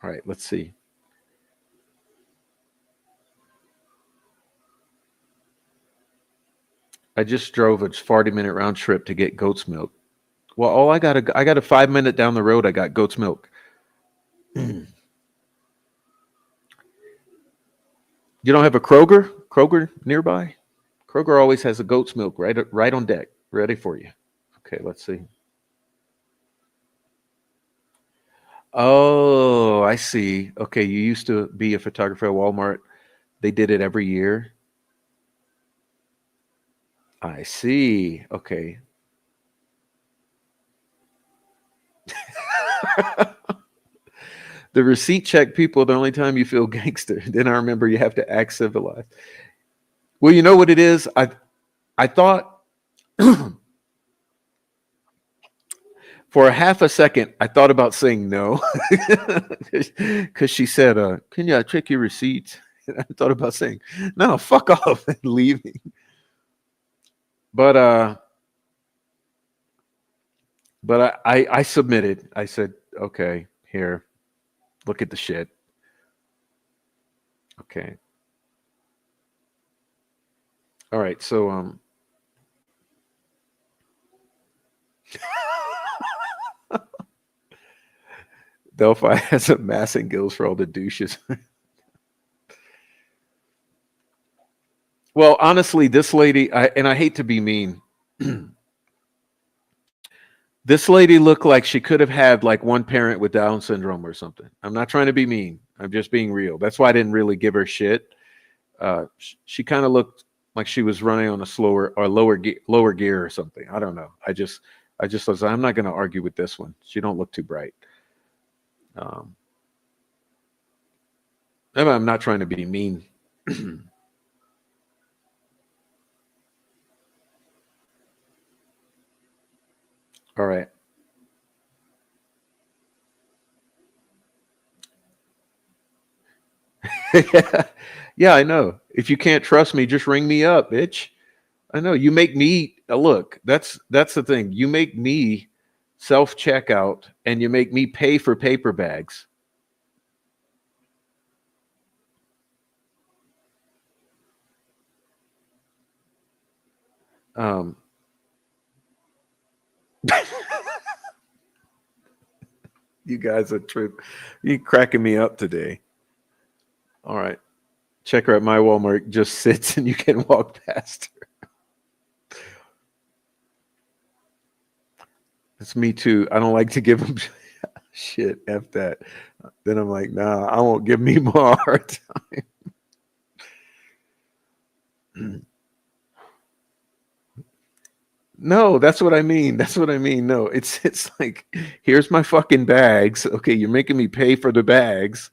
All right, let's see. I just drove a 40-minute round trip to get goat's milk. Well, I got a 5 minute down the road. I got goat's milk. You don't have a Kroger nearby? Kroger always has a goat's milk right on deck, ready for you. Okay, let's see. Oh, I see. Okay, you used to be a photographer at Walmart. They did it every year. I see. Okay. The receipt check people, the only time you feel gangster. Then I remember you have to act civilized. Well, you know what it is? I thought for a half a second, I thought about saying no. Because she said, can you check your receipts? And I thought about saying, no, fuck off and leaving. But I submitted. I said, okay, here, look at the shit. Okay. All right. So Delphi has a massing gills for all the douches. Well, honestly, this lady, and I hate to be mean, this lady looked like she could have had like one parent with Down syndrome or something. I'm not trying to be mean. I'm just being real. That's why I didn't really give her shit. She kind of looked like she was running on a slower or lower gear or something. I don't know. I just was. I'm not going to argue with this one. She don't look too bright. Um, I'm not trying to be mean. All right. Yeah, yeah, I know. If you can't trust me, just ring me up, bitch. I know you make me look. That's the thing. You make me self checkout, and you make me pay for paper bags. Um, you guys are true. You cracking me up today. All right, check her at my Walmart. Just sits, and you can walk past her. It's me too. I don't like to give them shit. F that. Then I'm like, nah, I won't give me more hard time. No, that's what I mean. That's what I mean. No, it's like, here's my fucking bags. Okay, you're making me pay for the bags.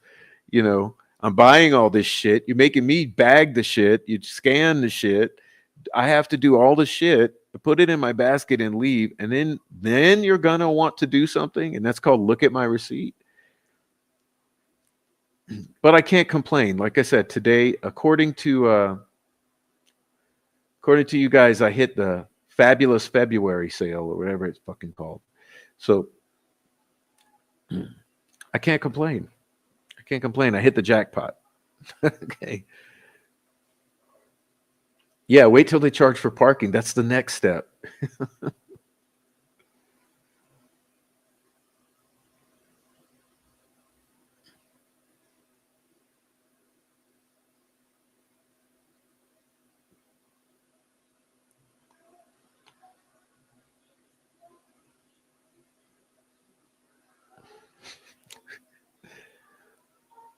You know, I'm buying all this shit. You're making me bag the shit. You scan the shit. I have to do all the shit, put it in my basket and leave. And then you're gonna want to do something, and that's called look at my receipt. But I can't complain. Like I said, today, according to you guys, I hit the fabulous February sale or whatever it's fucking called. So I can't complain. I can't complain. I hit the jackpot. Okay. Yeah, wait till they charge for parking. That's the next step.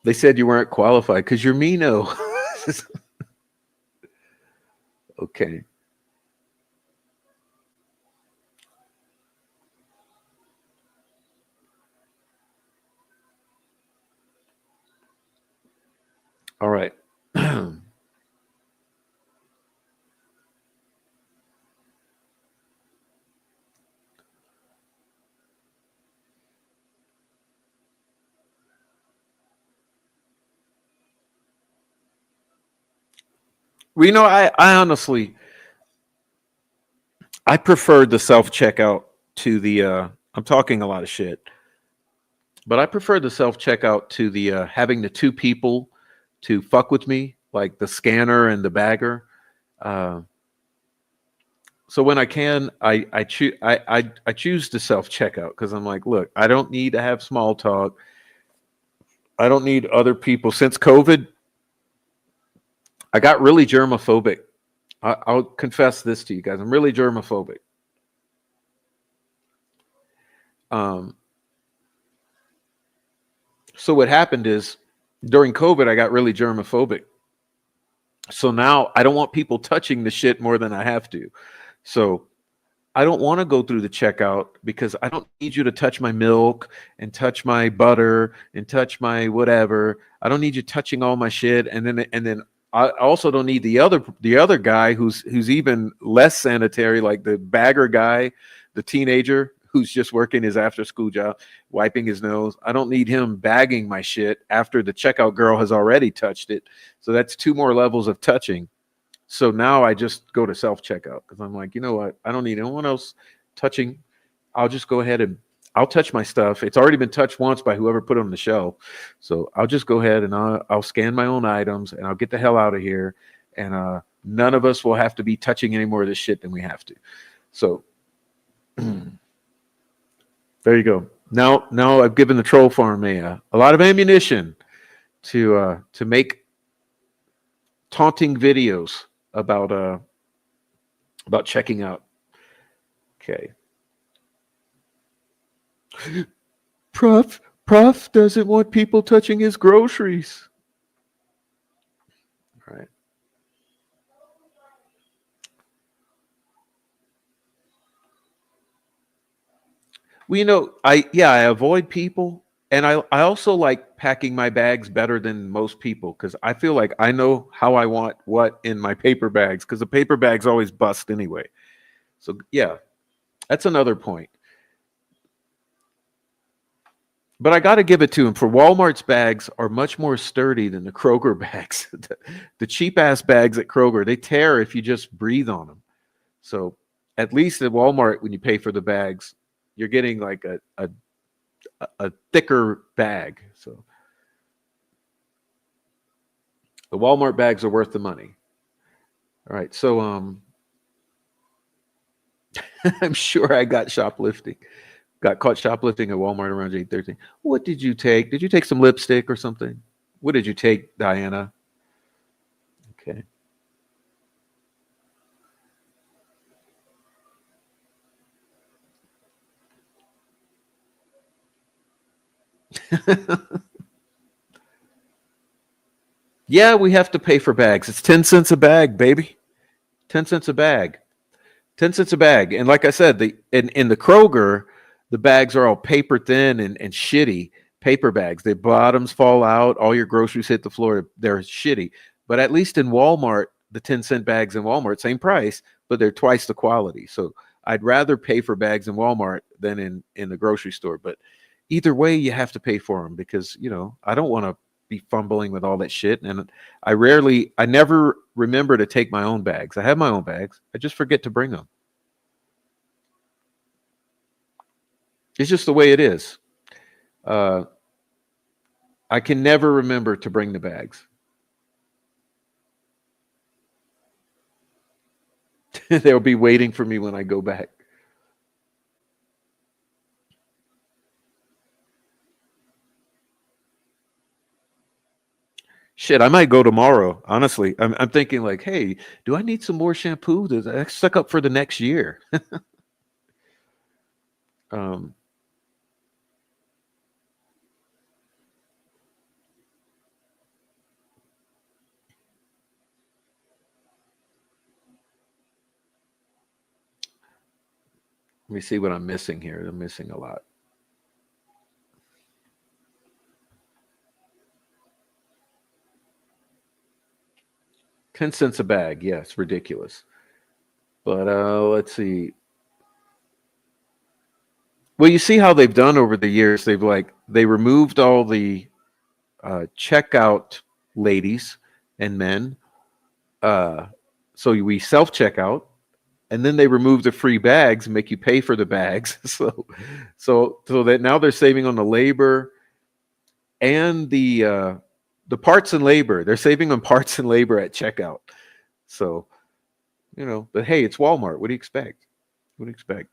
They said you weren't qualified because you're Mino. Okay. All right. Well, I honestly, I preferred the self checkout to the. I'm talking a lot of shit, but I prefer the self checkout to the having the two people to fuck with me, like the scanner and the bagger. Uh, So when I can, I choose to self checkout because I'm like, look, I don't need to have small talk. I don't need other people. Since COVID, I got really germophobic. I'll confess this to you guys. I'm really germophobic. Um, so what happened is during COVID, I got really germophobic. So now I don't want people touching the shit more than I have to. So I don't want to go through the checkout because I don't need you to touch my milk and touch my butter and touch my whatever. I don't need you touching all my shit. And then I also don't need the other guy who's even less sanitary, like the bagger guy, the teenager who's just working his after school job, wiping his nose. I don't need him bagging my shit after the checkout girl has already touched it. So that's two more levels of touching. So now I just go to self checkout because I'm like, you know what? I don't need anyone else touching. I'll just go ahead and I'll touch my stuff. It's already been touched once by whoever put it on the shelf. So I'll just go ahead and I'll scan my own items and I'll get the hell out of here. And none of us will have to be touching any more of this shit than we have to. So there you go. Now I've given the troll farm a lot of ammunition to make taunting videos about checking out. Okay. Prof doesn't want people touching his groceries. All right. Well, I avoid people, and I also like packing my bags better than most people because I feel like I know how I want what in my paper bags because the paper bags always bust anyway. So yeah, that's another point. But I got to give it to him. For Walmart's bags are much more sturdy than the Kroger bags. The cheap ass bags at Kroger, they tear if you just breathe on them. So at least at Walmart, when you pay for the bags, you're getting like a thicker bag. So the Walmart bags are worth the money. All right. So I'm sure I got shoplifting. Got caught shoplifting at Walmart around 8:13. What did you take? Did you take some lipstick or something? What did you take, Diana? Okay. Yeah, we have to pay for bags. It's 10 cents a bag, baby. 10 cents a bag. 10 cents a bag. And like I said, in the Kroger, the bags are all paper thin and shitty paper bags. The bottoms fall out, all your groceries hit the floor. They're shitty. But at least in Walmart, the 10-cent bags in Walmart, same price, but they're twice the quality. So I'd rather pay for bags in Walmart than in the grocery store. But either way, you have to pay for them because, I don't want to be fumbling with all that shit. And I never remember to take my own bags. I have my own bags. I just forget to bring them. It's just the way it is. Uh, I can never remember to bring the bags. They'll be waiting for me when I go back. Shit, I might go tomorrow. Honestly, I'm thinking like, hey, do I need some more shampoo? Does that suck up for the next year? um, Let me see what I'm missing here. I'm missing a lot. 10 cents a bag. Yes, ridiculous. But let's see. Well, you see how they've done over the years. They removed all the checkout ladies and men. Uh, so we self checkout, and then they remove the free bags and make you pay for the bags. So that now they're saving on the labor and the parts and labor. They're saving on parts and labor at checkout. So But hey, it's Walmart. What do you expect? What do you expect?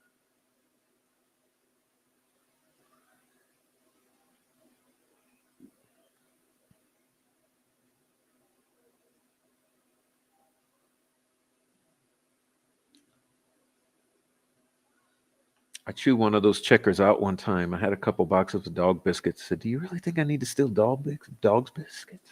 I chewed one of those checkers out one time. I had a couple boxes of dog biscuits. I said, "Do you really think I need to steal dog's biscuits?"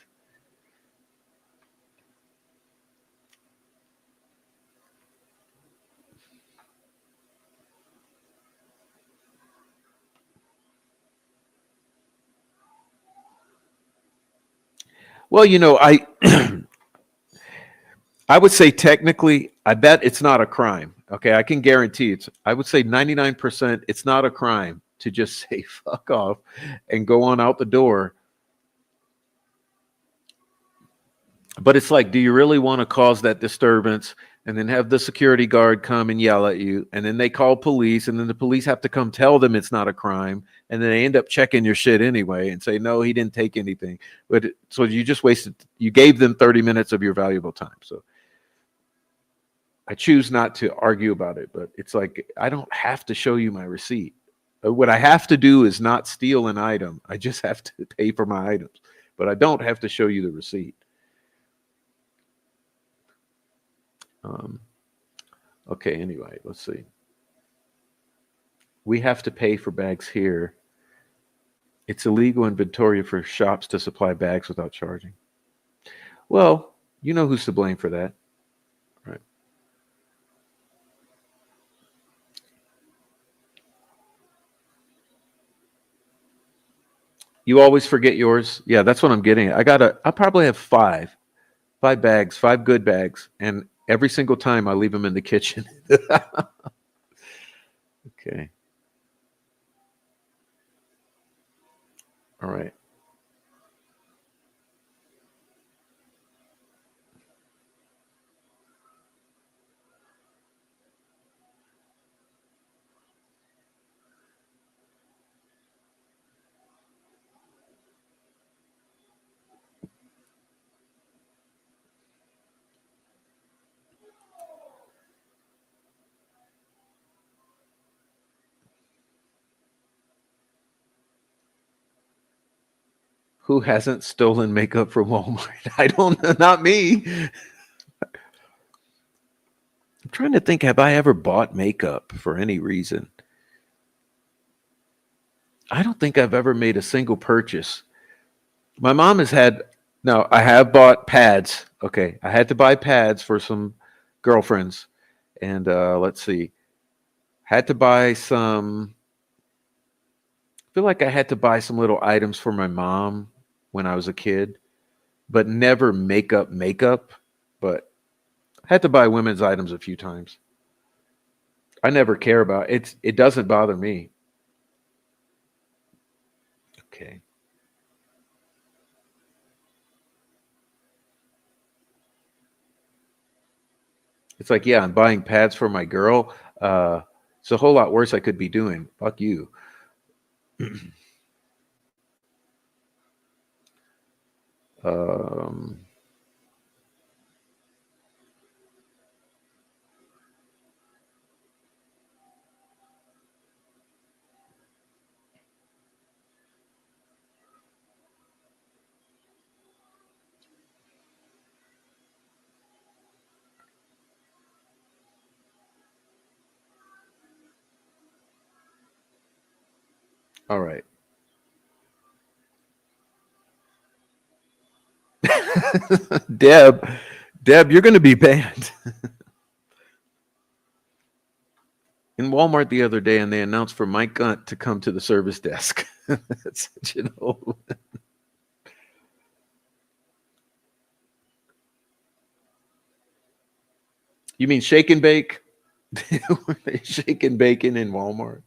Well, I would say technically, I bet it's not a crime. Okay, I can guarantee it's. I would say 99% it's not a crime to just say fuck off and go on out the door. But it's like, do you really want to cause that disturbance and then have the security guard come and yell at you, and then they call police, and then the police have to come tell them it's not a crime, and then they end up checking your shit anyway and say no, he didn't take anything. So you just wasted. You gave them 30 minutes of your valuable time. So I choose not to argue about it, but it's like I don't have to show you my receipt. What I have to do is not steal an item. I just have to pay for my items, but I don't have to show you the receipt. Um, okay, anyway, let's see. We have to pay for bags here. It's illegal in Victoria for shops to supply bags without charging. Well, you know who's to blame for that, right? You always forget yours. Yeah, that's what I'm getting at. I probably have five bags, five good bags, and every single time I leave them in the kitchen. Okay. All right. Who hasn't stolen makeup from Walmart? I don't know. Not me. I'm trying to think, have I ever bought makeup for any reason? I don't think I've ever made a single purchase. My mom has had, no, I have bought pads. Okay. I had to buy pads for some girlfriends. And let's see, had to buy some, I feel like I had to buy some little items for my mom when I was a kid, but never makeup. But I had to buy women's items a few times. I never care about it. It doesn't bother me. Okay. It's like, yeah, I'm buying pads for my girl. It's a whole lot worse I could be doing. Fuck you. um, all right. Deb, Deb, you're going to be banned. In Walmart the other day, and they announced for Mike Gunt to come to the service desk. That's such an old. You mean shake and bake? Were they shaking bacon in Walmart?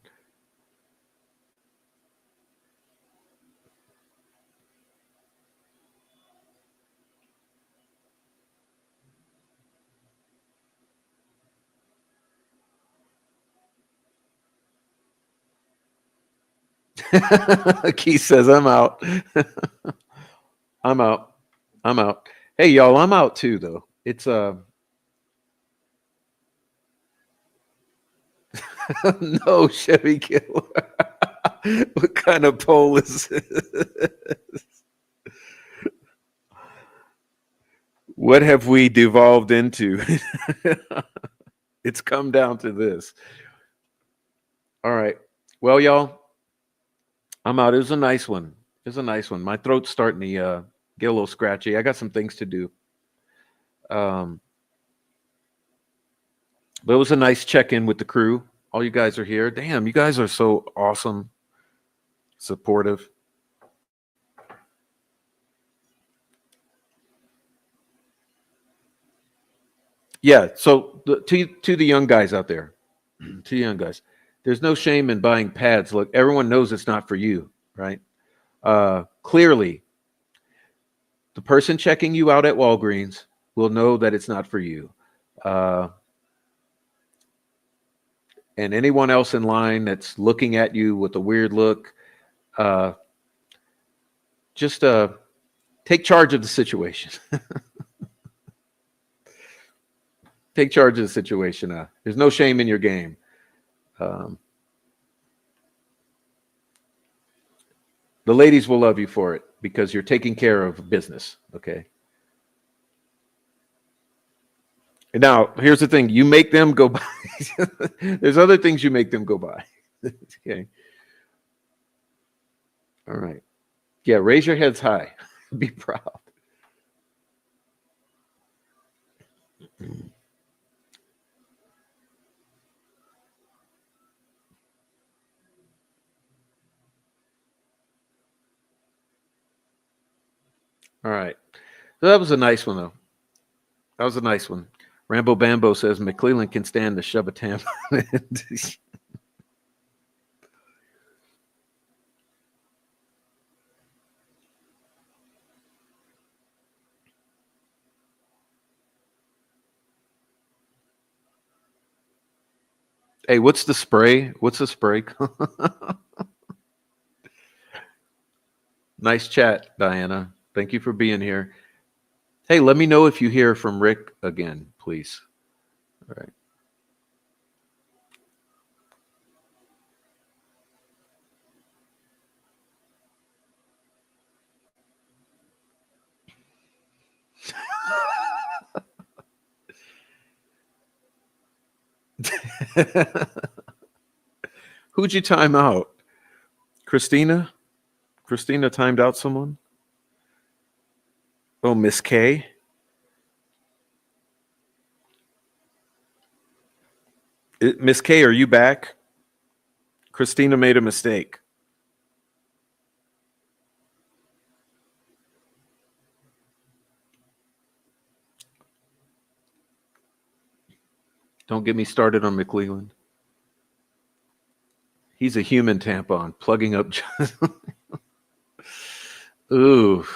Keith says, "I'm out. I'm out. I'm out." Hey, y'all, I'm out too, though. It's No, Chevy Killer. What kind of poll is it? What have we devolved into? It's come down to this. All right. Well, y'all, I'm out. It was a nice one. It was a nice one. My throat's starting to get a little scratchy. I got some things to do. Um, but it was a nice check in with the crew. All you guys are here. Damn, you guys are so awesome, supportive. Yeah. So to the young guys out there, to young guys, there's no shame in buying pads. Look, everyone knows it's not for you, right? Clearly, the person checking you out at Walgreens will know that it's not for you. Uh, and anyone else in line that's looking at you with a weird look, uh, just take charge of the situation. Take charge of the situation. There's no shame in your game. Um, the ladies will love you for it because you're taking care of business. Okay. And now, here's the thing: you make them go buy. There's other things you make them go buy. Okay. All right. Yeah. Raise your heads high. Be proud. All right. So that was a nice one, though. That was a nice one. Rambo Bambo says McClellan can stand to shove a tam. Hey, what's the spray? What's the spray? Nice chat, Diana. Thank you for being here. Hey, let me know if you hear from Rick again, please. All right. Who'd you time out? Christina? Christina timed out someone? Oh, Miss K. Miss K, are you back? Christina made a mistake. Don't get me started on McClellan. He's a human tampon plugging up. Ooh.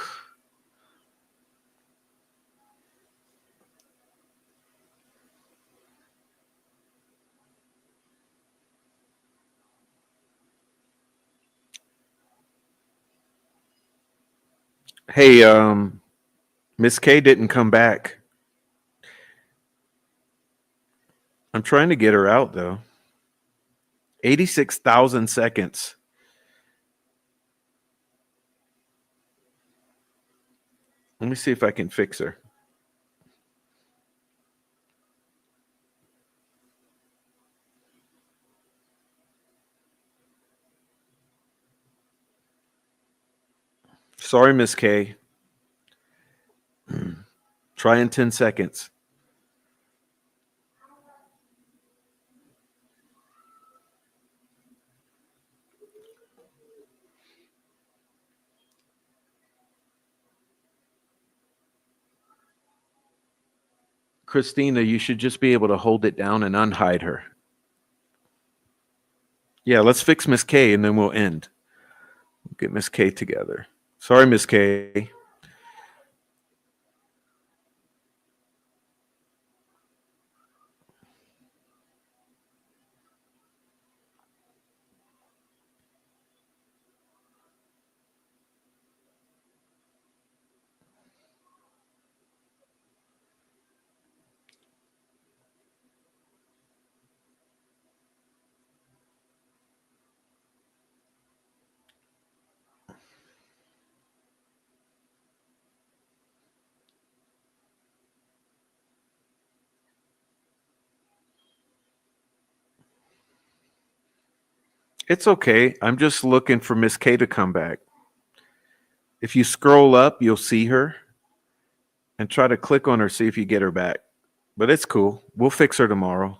Hey, Miss K didn't come back. I'm trying to get her out though. 86,000 seconds. Let me see if I can fix her. Sorry, Miss K. Try in 10 seconds. Christina, you should just be able to hold it down and unhide her. Yeah, let's fix Miss K and then we'll end. Get Miss K together. Sorry, Miss K. It's okay. I'm just looking for Miss K to come back. If you scroll up, you'll see her and try to click on her, see if you get her back. But it's cool. We'll fix her tomorrow.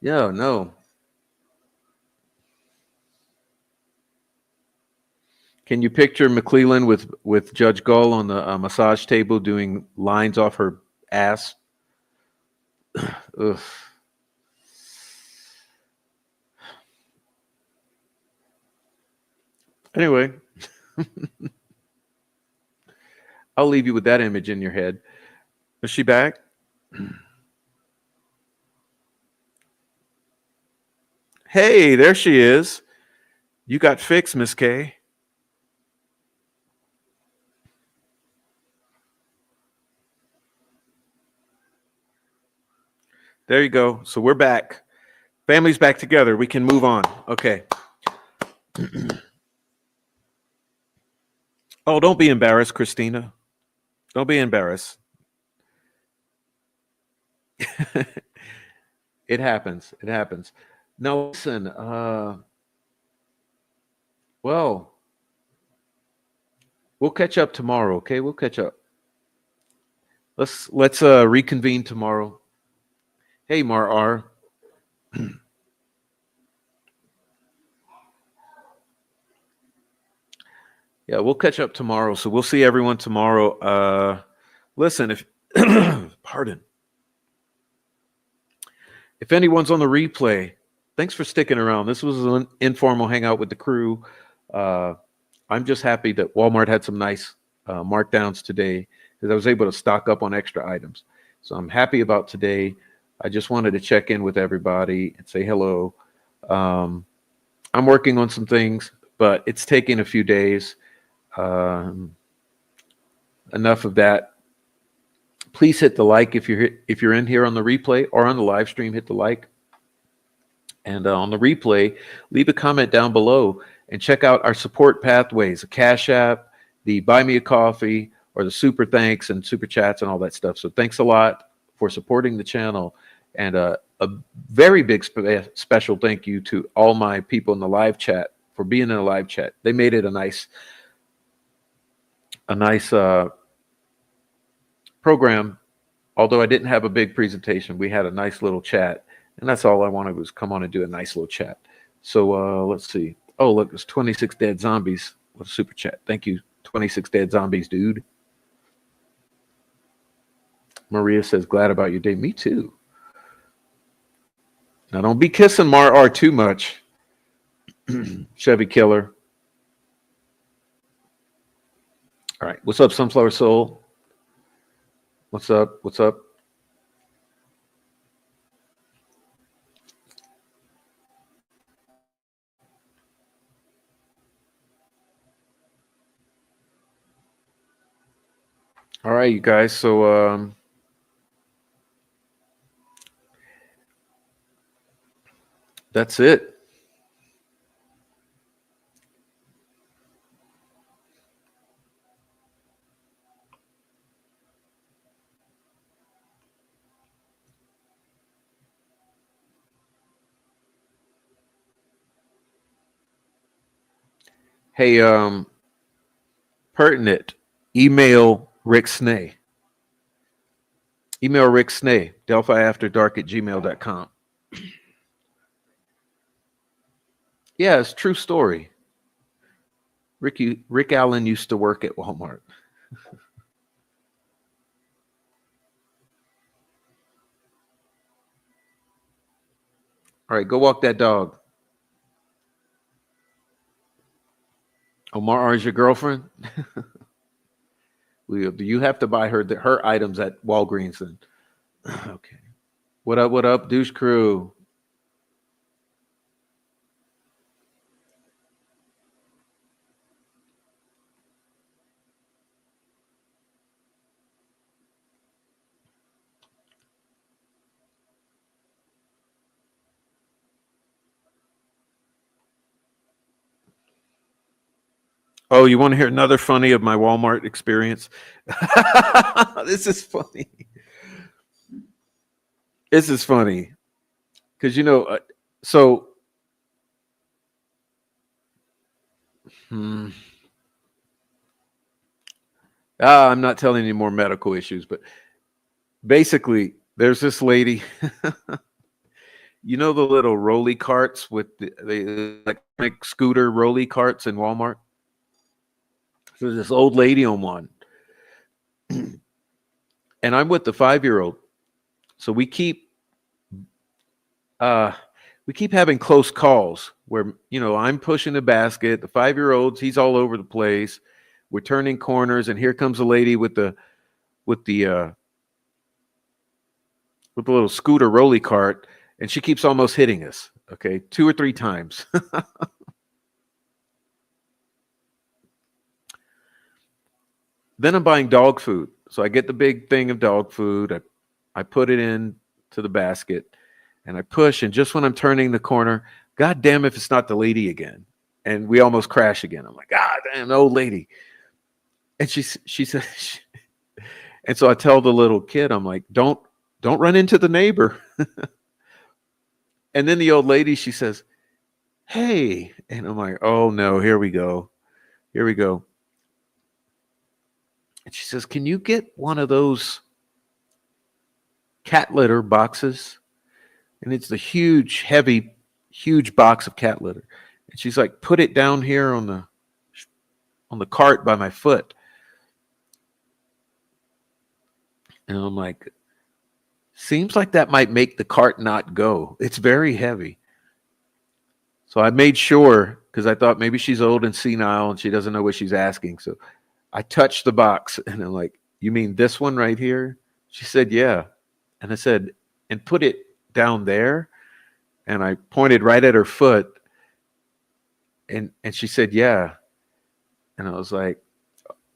Yeah, no. Can you picture McClellan with Judge Gull on the massage table doing lines off her ass? Ugh. Anyway, I'll leave you with that image in your head. Is she back? Hey, there she is. You got fixed, Miss K. There you go. So we're back. Family's back together. We can move on. Okay. Oh, don't be embarrassed, Christina. Don't be embarrassed. It happens. It happens. Now listen, well, we'll catch up tomorrow, okay? We'll catch up. Let's reconvene tomorrow. Hey Mar R. Yeah, we'll catch up tomorrow. So we'll see everyone tomorrow. Listen, if pardon. If anyone's on the replay, thanks for sticking around. This was an informal hangout with the crew. Uh, I'm just happy that Walmart had some nice markdowns today because I was able to stock up on extra items. So I'm happy about today. I just wanted to check in with everybody and say hello. Um, I'm working on some things, but it's taking a few days. Um, Enough of that. Please hit the like if you're in here on the replay or on the live stream. Hit the like. And on the replay, leave a comment down below and check out our support pathways, the Cash App, the Buy Me a Coffee, or the Super Thanks and Super Chats and all that stuff. So thanks a lot for supporting the channel. And a very big special thank you to all my people in the live chat for being in the live chat. They made it a nice program. Although I didn't have a big presentation, we had a nice little chat. And that's all I wanted was come on and do a nice little chat. So let's see. Oh, look, it's 26 Dead Zombies with a super chat. Thank you, 26 Dead Zombies, dude. Maria says, glad about your day. Me too. Now, don't be kissing Mar R too much. Chevy Killer. All right. What's up, Sunflower Soul? What's up? What's up? All right, you guys. So that's it. Hey, pertinent. Email Rick Snay. Email Rick Snay, DelphiAfterDark@gmail.com. Yeah, it's a true story. Rick Allen used to work at Walmart. All right, go walk that dog. Omar R is your girlfriend? Do you have to buy her items at Walgreens then? Okay. What up, douche crew? Oh, you want to hear another funny of my Walmart experience? This is funny. This is funny because so hmm, I'm not telling any more medical issues, but basically, there's this lady. The little rolly carts with the electronic scooter rolly carts in Walmart. So there's this old lady on one, and I'm with the 5-year-old. So uh we keep having close calls where I'm pushing the basket. The 5-year-old's he's all over the place. We're turning corners, and here comes a lady with the uh, with the little scooter rolly cart, and she keeps almost hitting us. Okay, 2 or 3 times. Then I'm buying dog food. So I get the big thing of dog food. I put it in to the basket and I push. And just when I'm turning the corner, God damn if it's not the lady again. And we almost crash again. I'm like, God damn, the old lady. And she said, and so I tell the little kid, I'm like, don't run into the neighbor. And then the old lady, she says, hey. And I'm like, oh no, here we go. Here we go. And she says, can you get one of those cat litter boxes? And it's the huge, heavy, huge box of cat litter. And she's like, put it down here on the cart by my foot. And I'm like, seems like that might make the cart not go. It's very heavy. So I made sure, because I thought maybe she's old and senile and she doesn't know what she's asking. So I touched the box and I'm like, you mean this one right here? She said, yeah. And I said, and put it down there. And I pointed right at her foot. And she said, yeah. And I was like,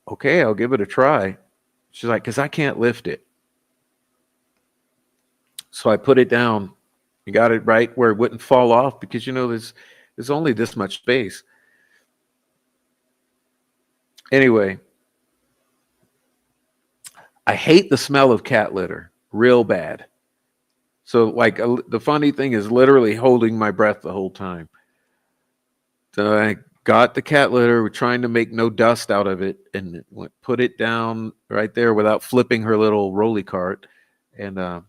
okay, I'll give it a try. She's like, because I can't lift it. So I put it down and got it right where it wouldn't fall off because, there's only this much space. Anyway, I hate the smell of cat litter real bad. So the funny thing is literally holding my breath the whole time. So I got the cat litter. We're trying to make no dust out of it and put it down right there without flipping her little rolly cart and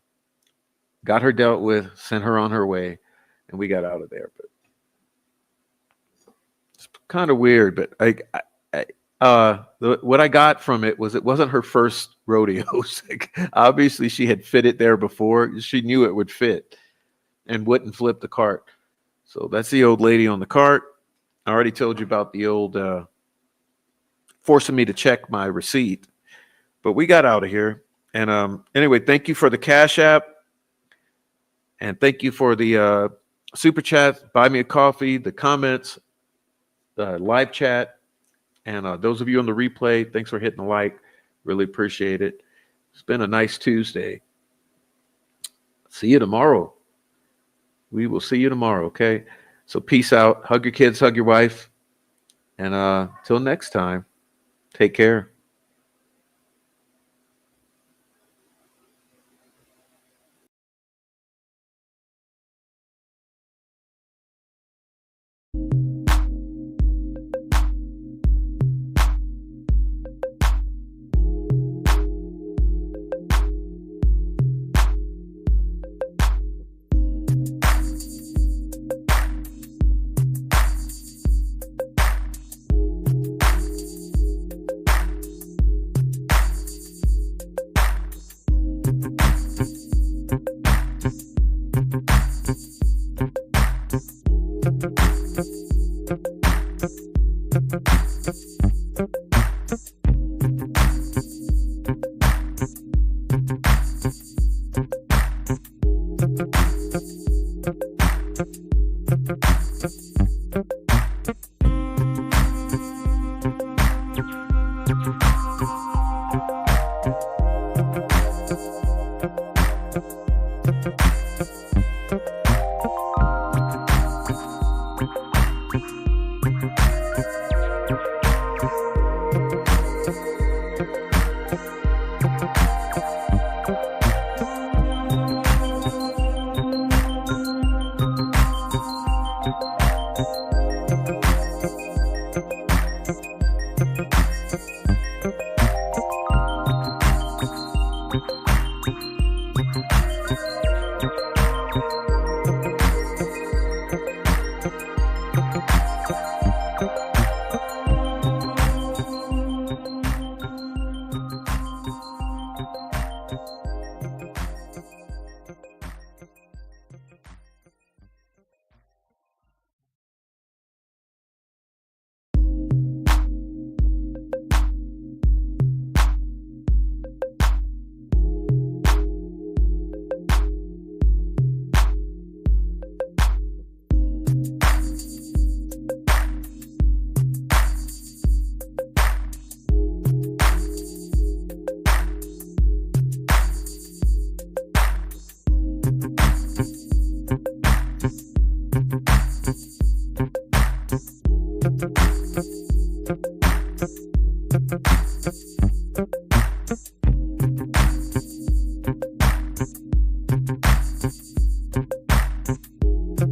got her dealt with, sent her on her way, and we got out of there. But it's kind of weird, but what I got from it wasn't her first rodeo. Obviously she had fit it there before. She knew it would fit and wouldn't flip the cart. So that's the old lady on the cart. I already told you about the old forcing me to check my receipt, but we got out of here. And anyway, thank you for the Cash App, and thank you for the super chat, buy me a coffee, the comments, the live chat. And those of you on the replay, thanks for hitting the like. Really appreciate it. It's been a nice Tuesday. See you tomorrow. We will see you tomorrow, okay? So peace out. Hug your kids, hug your wife. And till next time, take care.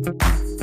you